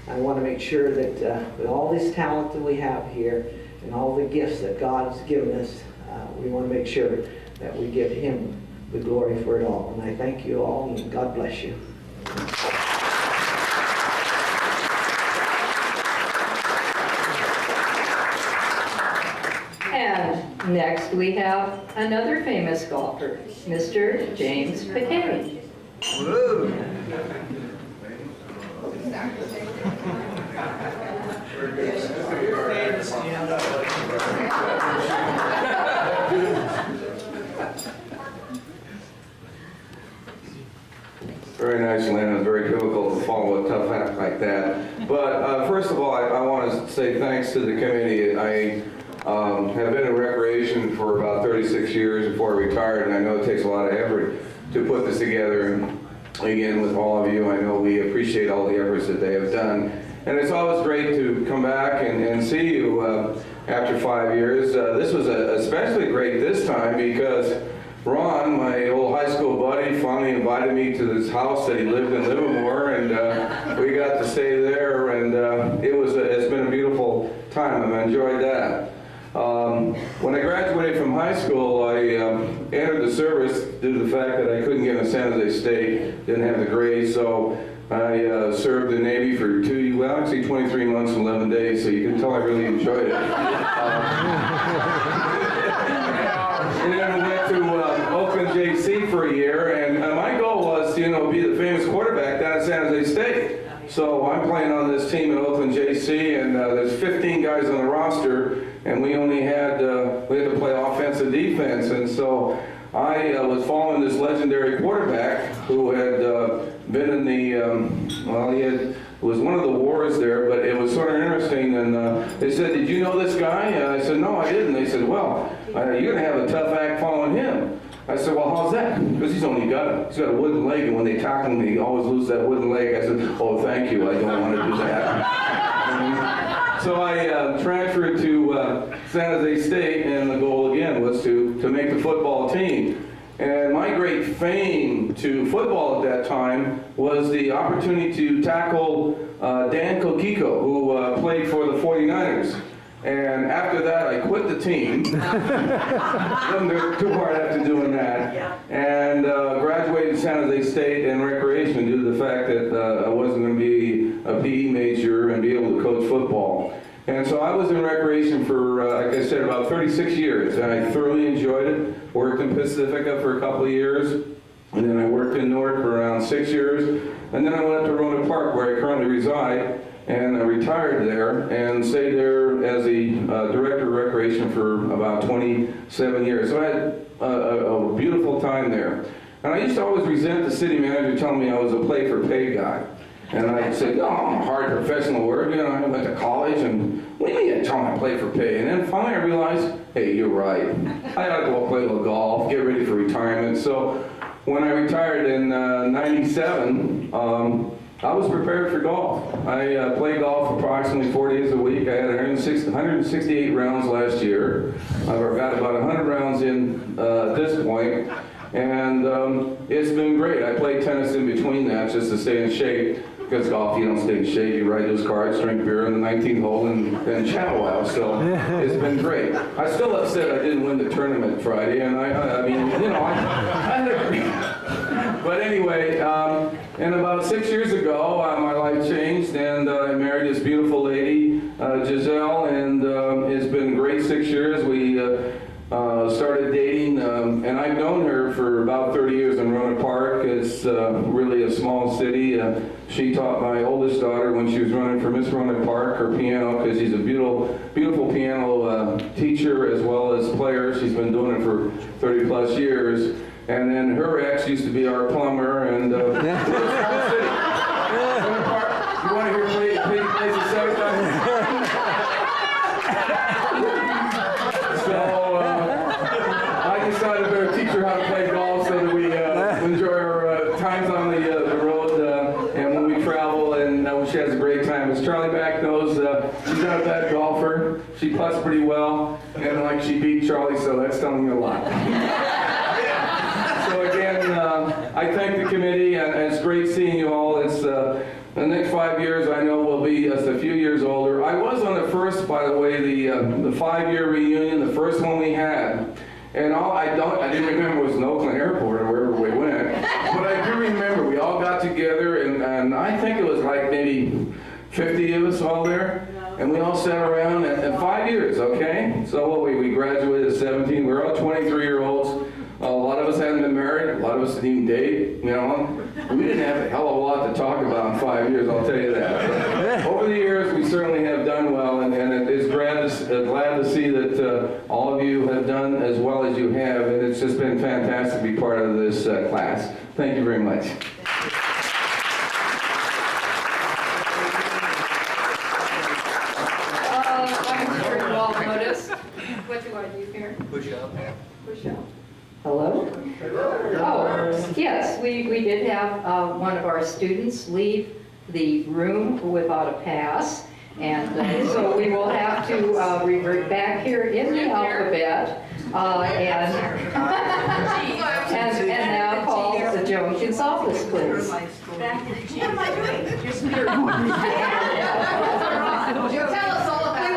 Speaker 18: I want to make sure that with all this talent that we have here and all the gifts that God's given us, we want to make sure that we give Him the glory for it all. And I thank you all, and God bless you.
Speaker 3: And next we have another famous golfer, Mr. James McCain.
Speaker 1: Very nice, Lynn. It's very difficult to follow a tough act like that. But first of all, I want to say thanks to the committee. I have been in recreation for about 36 years before I retired, and I know it takes a lot of effort to put this together. And again, with all of you, I know we appreciate all the efforts that they have done. And it's always great to come back and see you after 5 years. This was especially great this time because Ron, my old high school buddy, finally invited me to this house that he lived in Livermore, and we got to stay there, and it's been a beautiful time. I've enjoyed that. When I graduated from high school, I entered the service due to the fact that I couldn't get into San Jose State, didn't have the grades, so I served the Navy for 23 months and 11 days, so you can tell I really enjoyed it. And then we went to Oakland JC for a year, and my goal was, be the famous quarterback down at San Jose State. So I'm playing on this team at Oakland JC, and there's 15 guys on the roster, and we only had to play offense and defense, and so I was following this legendary quarterback who had been in the, it was one of the wars there, but it was sort of interesting, and they said, "Did you know this guy?" And I said, "No, I didn't." They said, "Well, you're going to have a tough act following him." I said, "Well, how's that?" Because he's got a wooden leg, and when they tackle him, he always loses that wooden leg. I said, "Oh, thank you, I don't want to do that." So I transferred to San Jose State, and the goal again was to make the football team. And my great fame to football at that time was the opportunity to tackle Dan Kokiko, who played for the 49ers. And after that, I quit the team. Wasn't too hard after doing that. And graduated San Jose State in recreation due to the fact that I wasn't going to be a PE major and be able to coach football. And so I was in recreation for, like I said, about 36 years. And I thoroughly enjoyed it. Worked in Pacifica for a couple of years. And then I worked in Newark for around 6 years. And then I went up to Roanoke Park, where I currently reside. And I retired there and stayed there as the director of recreation for about 27 years. So I had a beautiful time there. And I used to always resent the city manager telling me I was a play-for-pay guy. And I'd say, oh, I'm a hard professional worker. You know, I went to college, and what do you mean I tell me I play for pay? And then finally I realized, hey, you're right. I ought to go play a little golf, get ready for retirement. So when I retired in 97, I was prepared for golf. I played golf approximately 4 days a week. I had 168 rounds last year. I've got about 100 rounds in at this point. And it's been great. I play tennis in between that just to stay in shape. Because golf, you don't stay in shape. You ride those carts, drink beer in the 19th hole, and then chat a while. So it's been great. I'm still upset I didn't win the tournament Friday. And I mean, you know, but anyway, and about 6 years ago, my life changed, and I married this beautiful lady, Giselle, and it's been great 6 years. We started dating, and I've known her for about 30 years in Roanoke Park. It's really a small city. She taught my oldest daughter when she was running for Miss Roanoke Park her piano, because she's a beautiful piano teacher as well as player. She's been doing it for 30 plus years. And then her ex used to be our plumber, and you want to hear play the second time? So I decided I better teach her how to play golf so that we enjoy our times on the road and when we travel, and she has a great time. As Charlie Mack knows, she's not a bad golfer. She putts pretty well, and like she beat Charlie, so that's telling you a lot. So again, I thank the committee, and it's great seeing you all. It's the next 5 years I know will be just a few years older. I was on the first, by the way, the 5-year reunion, the first one we had. And I didn't remember it was in Oakland Airport or wherever we went, but I do remember we all got together, and I think it was like maybe 50 of us all there, and we all sat around, and 5 years, okay? So what we graduated at 17, we were all 23-year-olds. A lot of us hadn't been married, a lot of us didn't even date, you know. We didn't have a hell of a lot to talk about in 5 years, I'll tell you that. But over the years, we certainly have done well, and it's glad to see that all of you have done as well as you have, and it's just been fantastic to be part of this class. Thank you very much.
Speaker 3: I'm sure you all noticed.
Speaker 2: What do I do here?
Speaker 7: Push up.
Speaker 2: Push up.
Speaker 3: Hello? Oh, yes, we did have one of our students leave the room without a pass, and so we will have to revert back here in the alphabet, and now call the Jones office, please.
Speaker 11: What am I doing? You're spirit.
Speaker 2: Tell us all about it.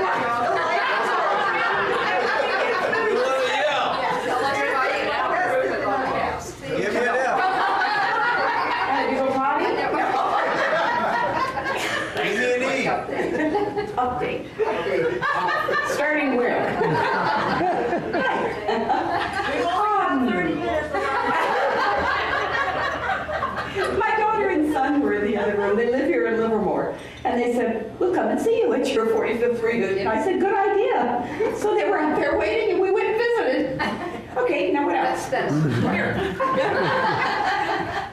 Speaker 26: Give me an F.
Speaker 12: You go potty?
Speaker 26: Give me an E.
Speaker 12: Update. Starting where?
Speaker 5: My daughter and son were in the other room. They live here in Livermore. And they said, we'll come and see you at your 45th reunion. And I said, good idea. So they were out there waiting, and we went and visited. Okay, now what else?
Speaker 2: That's
Speaker 5: Here.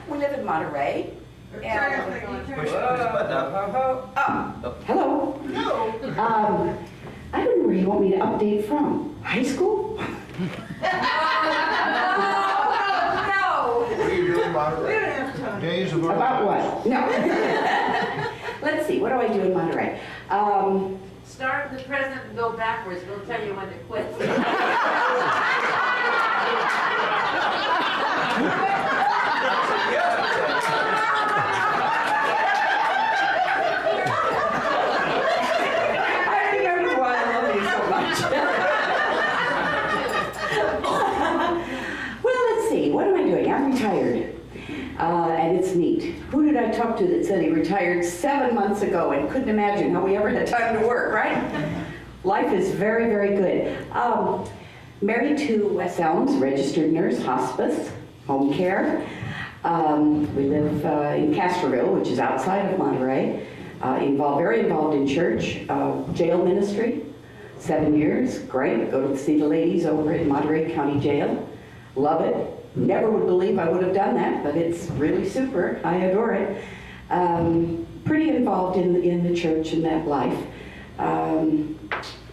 Speaker 5: We live in Monterey. And
Speaker 7: Push button up.
Speaker 5: hello. I don't know where you want me to update from. High school?
Speaker 2: no.
Speaker 26: What are you doing, Monterey?
Speaker 15: Days of our
Speaker 5: About
Speaker 15: lives.
Speaker 5: what? No. Let's see, what do I do in Monterey?
Speaker 11: Start the present and go backwards. We'll tell you when to quit.
Speaker 5: neat. Who did I talk to that said he retired 7 months ago and couldn't imagine how we ever had time to work, right? Life is very, very good. Married to West Elms, registered nurse, hospice, home care. We live in Castroville, which is outside of Monterey. Very involved in church, jail ministry, 7 years, great. Go to see the ladies over at Monterey County Jail. Love it. Never would believe I would have done that, but it's really super. I adore it. Pretty involved in the church and that life.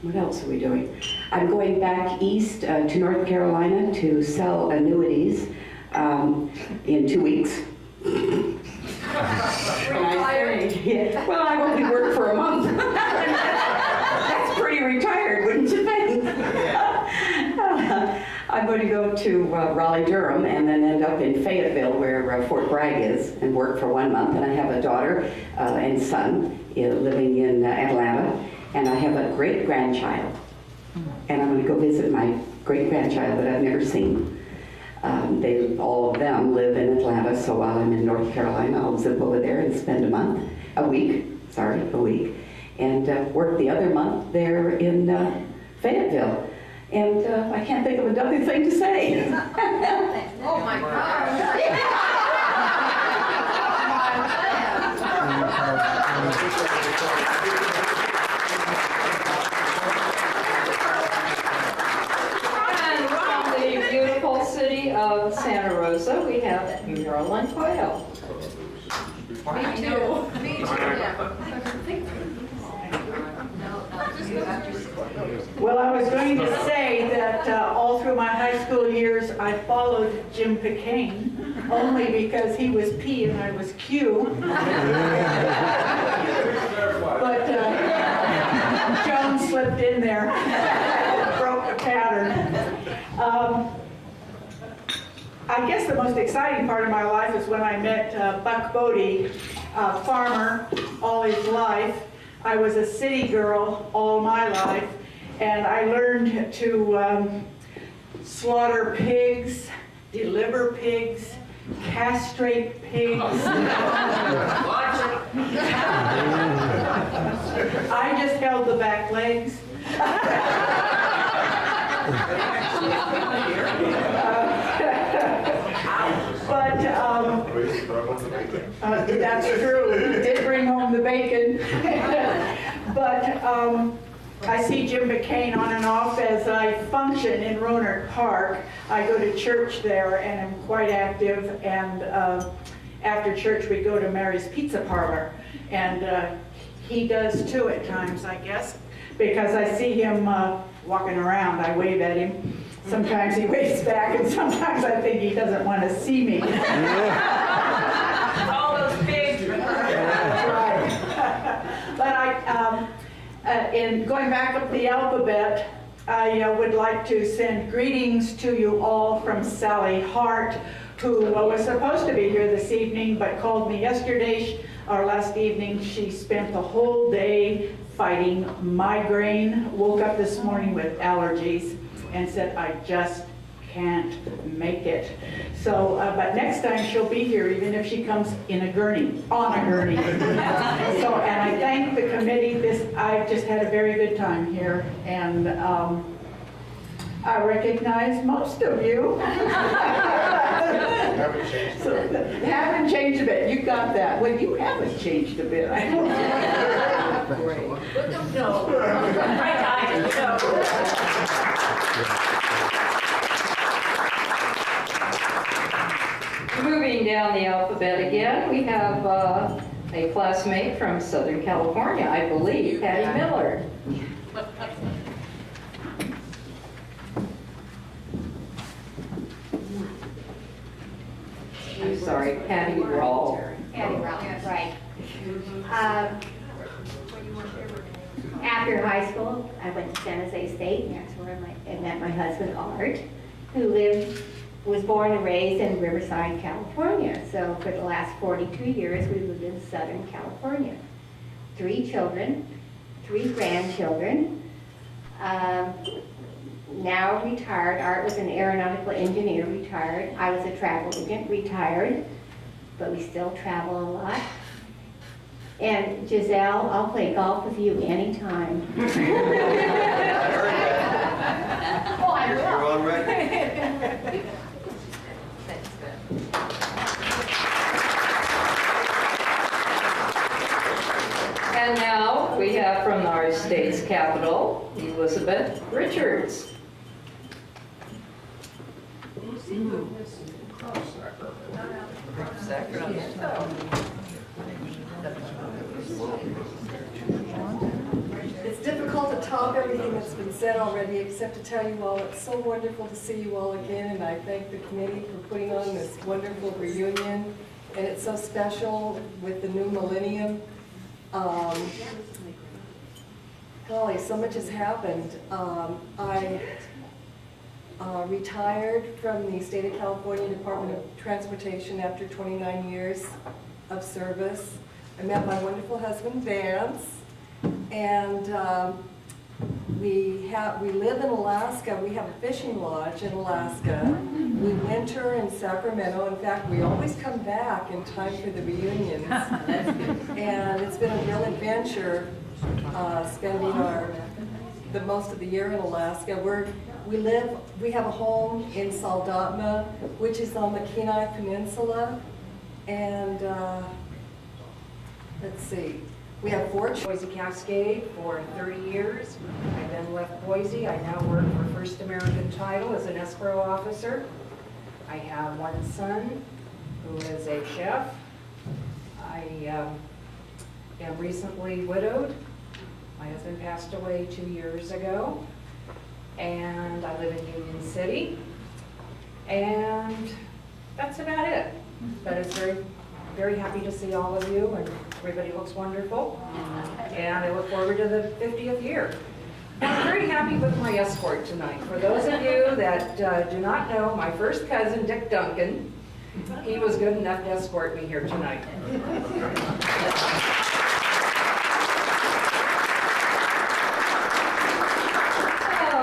Speaker 5: What else are we doing? I'm going back east to North Carolina to sell annuities in 2 weeks. Yeah. Well, I've only worked for a month. That's pretty retired, wouldn't you think? I'm going to go to Raleigh-Durham and then end up in Fayetteville, where Fort Bragg is, and work for 1 month. And I have a daughter and son living in Atlanta, and I have a great-grandchild. And I'm going to go visit my great-grandchild that I've never seen. All of them live in Atlanta, so while I'm in North Carolina, I'll zip over there and spend a week, and work the other month there in Fayetteville. And I can't think of another thing to say.
Speaker 2: Oh my gosh.
Speaker 3: Of Santa Rosa, we have Marilyn Coyle.
Speaker 2: Me too. Me too, yeah.
Speaker 13: Well, I was going to say that all through my high school years, I followed Jim Picayne, only because he was P and I was Q. But Joan slipped in there, broke the pattern. I guess the most exciting part of my life is when I met Buck Bodie, a farmer all his life. I was a city girl all my life, and I learned to slaughter pigs, deliver pigs, castrate pigs. I just held the back legs. But that's true. He did bring home the bacon. But I see Jim McCain on and off as I function in Rohnert Park. I go to church there and am quite active. And after church, we go to Mary's Pizza Parlor. And he does too at times, I guess, because I see him walking around. I wave at him. Sometimes he waves back, and sometimes I think he doesn't want to see me. All those pigs. That's right. But in going back up the alphabet, I would like to send greetings to you all from Sally Hart, who was supposed to be here this evening, but called me yesterday, or last evening. She spent the whole day fighting migraine, woke up this morning with allergies, and said, I just can't make it. So, but next time she'll be here, even if she comes in a gurney, on a gurney. So, and I thank the committee. I've just had a very good time here, and I recognize most of you. So, haven't changed a bit. You got that. Well, you haven't changed a bit. I know.
Speaker 11: No.
Speaker 3: Moving down the alphabet again, we have a classmate from Southern California, I believe, Patty Miller. I'm sorry, Patty Rawl.
Speaker 10: Patty Rawl, right. After high school, I went to San Jose State, and that's where I met my husband, Art, who was born and raised in Riverside, California. So for the last 42 years, we lived in Southern California. 3 children, 3 grandchildren. Now retired. Art was an aeronautical engineer, retired. I was a travel agent, retired. but we still travel a lot. And Giselle, I'll play golf with you anytime.
Speaker 7: I heard that.
Speaker 10: Oh, I will.
Speaker 7: You're on record.
Speaker 3: And now we have from our state's capital, Elizabeth Richards.
Speaker 8: It's difficult to top everything that's been said already, except to tell you all it's so wonderful to see you all again, and I thank the committee for putting on this wonderful reunion. And it's so special with the new millennium. Golly, so much has happened. I retired from the State of California Department of Transportation after 29 years of service. I met my wonderful husband, Vance, and we live in Alaska. We have a fishing lodge in Alaska. We winter in Sacramento. In fact, we always come back in time for the reunions. And it's been a real adventure spending the most of the year in Alaska. We have a home in Saldatma, which is on the Kenai Peninsula. And let's see. We have 4
Speaker 19: Boise Cascade for 30 years. I then left Boise. I now work for First American Title as an escrow officer. I have 1 son who is a chef. I am recently widowed. My husband passed away 2 years ago. And I live in Union City. And that's about it. But it's very happy to see all of you, and everybody looks wonderful. And I look forward to the 50th year. And I'm very happy with my escort tonight. For those of you that do not know, my first cousin, Dick Duncan, he was good enough to escort me here tonight.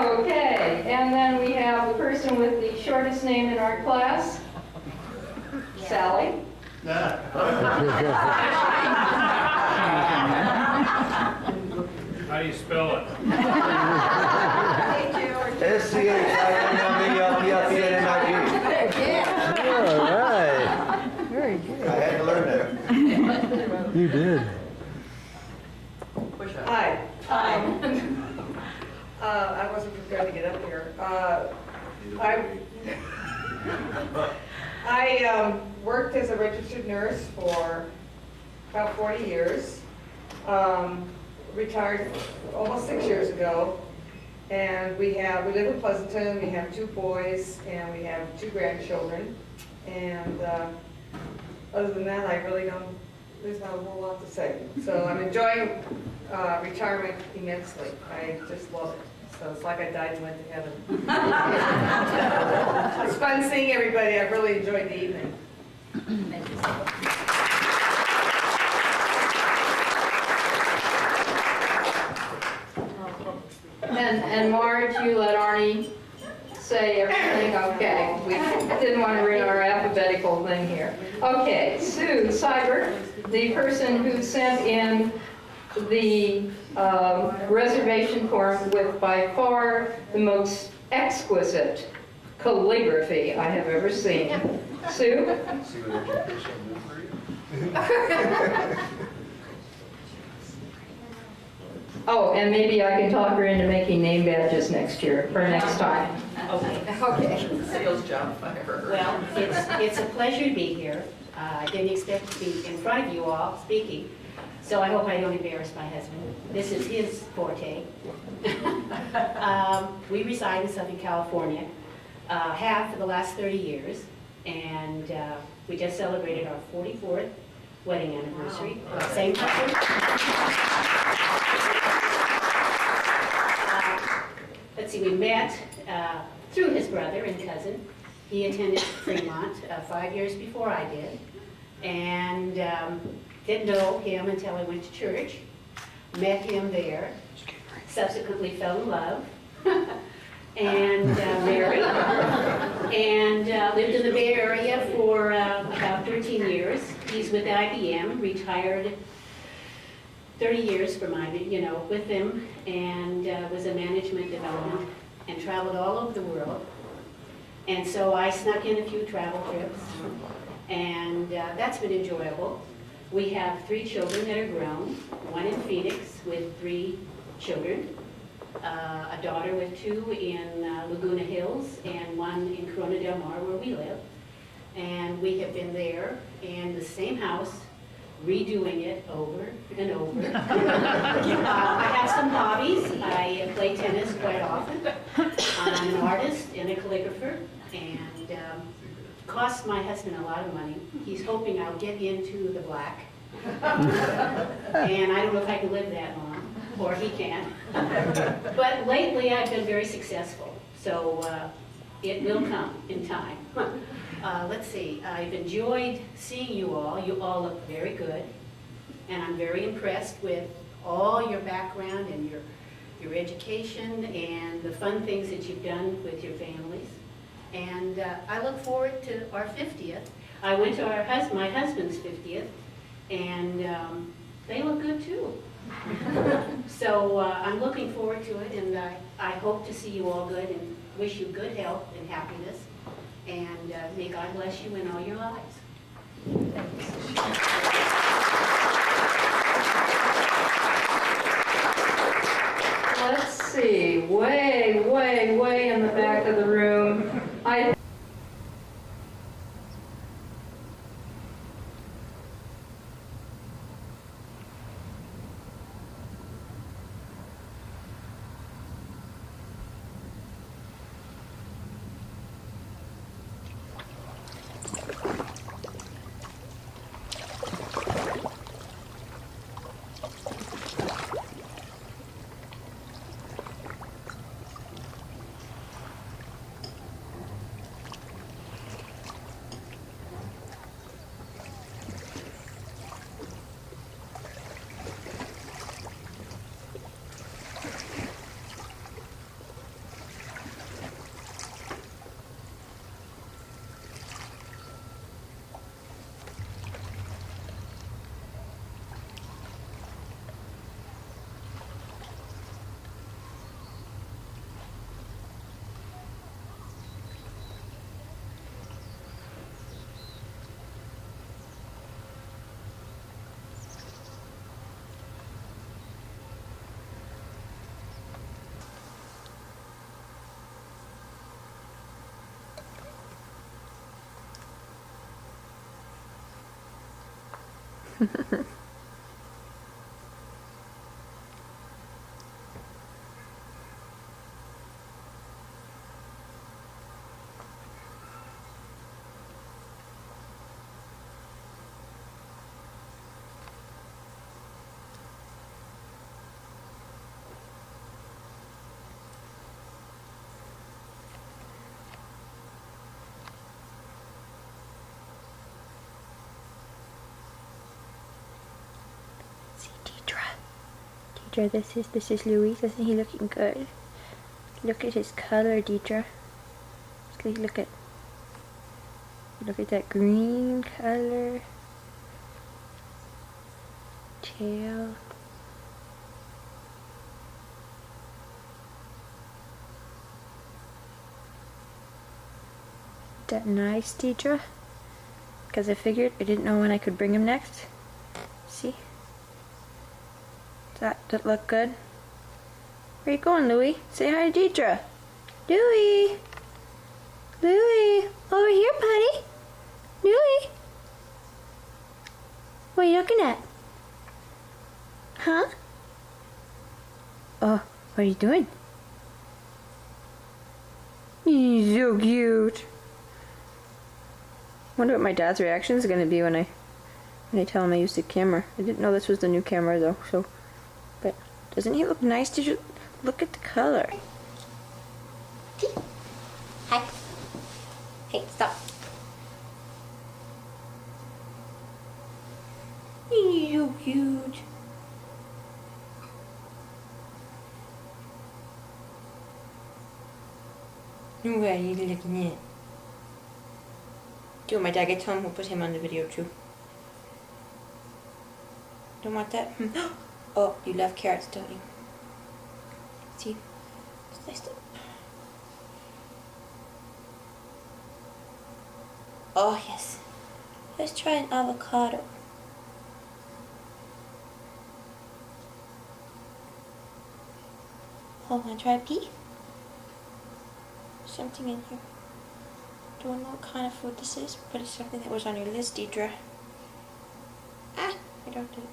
Speaker 3: Okay, and then we have the person with the shortest name in our class, Sally.
Speaker 20: How do you spell it?
Speaker 14: All right.
Speaker 7: Very good. I had to learn that.
Speaker 14: You did.
Speaker 12: Hi. I wasn't prepared to get up here. I worked as a registered nurse for about 40 years. Retired almost 6 years ago. And we live in Pleasanton. We have 2 boys and we have 2 grandchildren. And other than that, there's not a whole lot to say. So I'm enjoying retirement immensely. I just love it. So it's like I died and went to heaven. It's fun seeing everybody. I really enjoyed the evening.
Speaker 3: Thank you so much. And Marge, you let Arnie say everything? Okay. We didn't want to read our alphabetical thing here. Okay, Sue Seibert, the person who sent in the reservation form with by far the most exquisite calligraphy I have ever seen. Sue? Oh, and maybe I can talk her into making name badges next year, or next time.
Speaker 21: Okay.
Speaker 3: Sales job if I ever heard.
Speaker 21: Well, it's a pleasure to be here. I didn't expect to be in front of you all speaking, so I hope I don't embarrass my husband. This is his forte. We reside in Southern California, have for the last 30 years, and we just celebrated our 44th wedding anniversary. Same couple. Let's see, we met through his brother and cousin. He attended Fremont 5 years before I did, and didn't know him until I went to church. Met him there, subsequently fell in love, and married, and lived in the Bay Area for about 13 years. He's with IBM, retired 30 years from IBM, with them, and was a management development, and traveled all over the world. And so I snuck in a few travel trips, and that's been enjoyable. We have 3 children that are grown, one in Phoenix with 3 children, a daughter with 2 in Laguna Hills, and 1 in Corona del Mar, where we live. And we have been there in the same house, redoing it over and over. I have some hobbies. I play tennis quite often. I'm an artist and a calligrapher, and costs my husband a lot of money. He's hoping I'll get into the black. And I don't know if I can live that long, or he can. But lately I've been very successful, so it will come in time. Let's see, I've enjoyed seeing you all. You all look very good, and I'm very impressed with all your background and your education and the fun things that you've done with your families. And I look forward to our 50th. I went to my husband's 50th, and they look good too. So I'm looking forward to it, and I hope to see you all good and wish you good health and happiness. And may God bless you in all your lives.
Speaker 3: Let's see, way in the back of the room.
Speaker 6: Deidre, this is Louis. Isn't he looking good? Look at his color, Deidre. Look at that green color. Tail. That nice, Deidre? Because I figured I didn't know when I could bring him next. See? Does that look good? Where you going, Louie? Say hi to Deidre. Louie! Louie! Over here, buddy! Louie! What are you looking at? Huh? Oh, what are you doing? He's so cute. Wonder what my dad's reaction is going to be when I tell him I used the camera. I didn't know this was the new camera though, so. But doesn't he look nice? Did you look at the color? Hi. Hey, stop. He's so cute. No way, you're looking at. Do when my dad gets home, we'll put him on the video too. Don't want that? Oh, you love carrots, don't you? See? Slice it. Oh, yes. Let's try an avocado. Oh, wanna try a pea? Something in here. Don't know what kind of food this is, but it's something that was on your list, Deidre. Ah, I dropped it.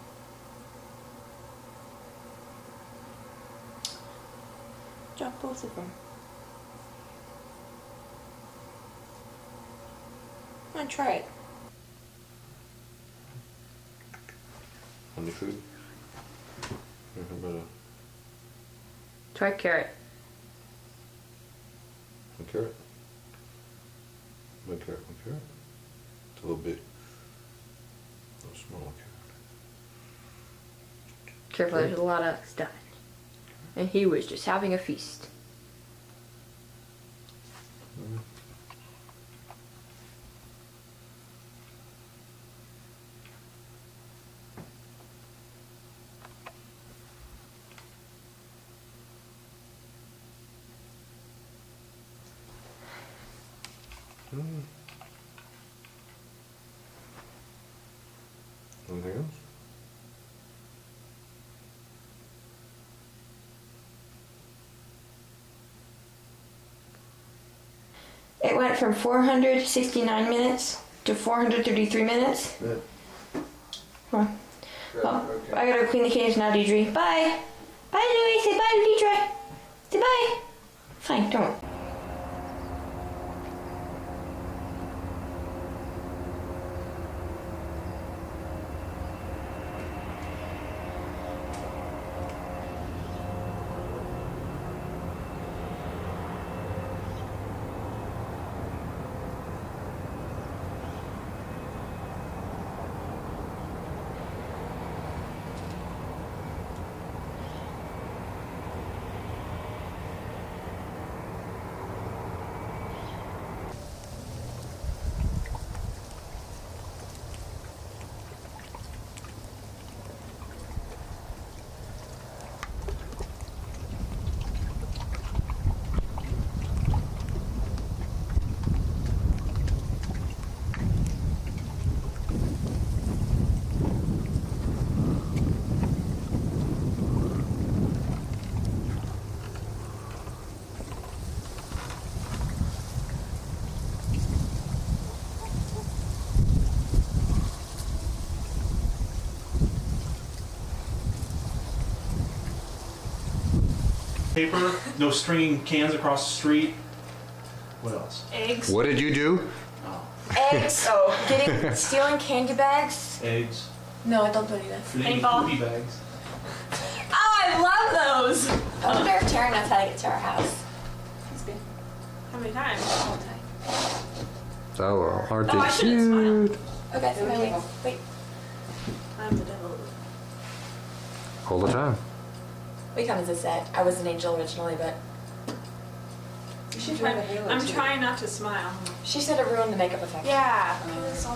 Speaker 6: Drop both of them. I'm gonna try it.
Speaker 1: Any food?
Speaker 3: Try carrot.
Speaker 1: A carrot? One carrot, one carrot. It's a little big. A little smaller carrot.
Speaker 6: Careful, there's a lot of stuff. And he was just having a feast.
Speaker 1: Anything else?
Speaker 6: It went from 469 minutes to 433 minutes.
Speaker 1: Yeah.
Speaker 6: Huh. Well, I gotta clean the cages now, Deidre. Bye. Bye, Louie. Say bye, Deidre. Say bye. Fine, don't.
Speaker 9: Paper, no stringing cans across the street. What else?
Speaker 16: Eggs.
Speaker 1: What did you do?
Speaker 16: Eggs. Stealing candy bags.
Speaker 9: Eggs.
Speaker 16: No, don't do that.
Speaker 9: Paintball. Poopy bags.
Speaker 16: Oh, I love those. I wonder if Tara knows how to get to our house. It's been. How many times? All the time.
Speaker 1: Oh, aren't
Speaker 16: Oh, I
Speaker 1: they
Speaker 16: shouldn't
Speaker 1: cute?
Speaker 16: Okay, so wait. I'm the devil.
Speaker 1: All the time.
Speaker 16: We come as a set. I was an angel originally, but
Speaker 8: You should try the halo
Speaker 16: I'm
Speaker 8: too.
Speaker 16: trying not to smile. She said it ruined the makeup effect. Yeah.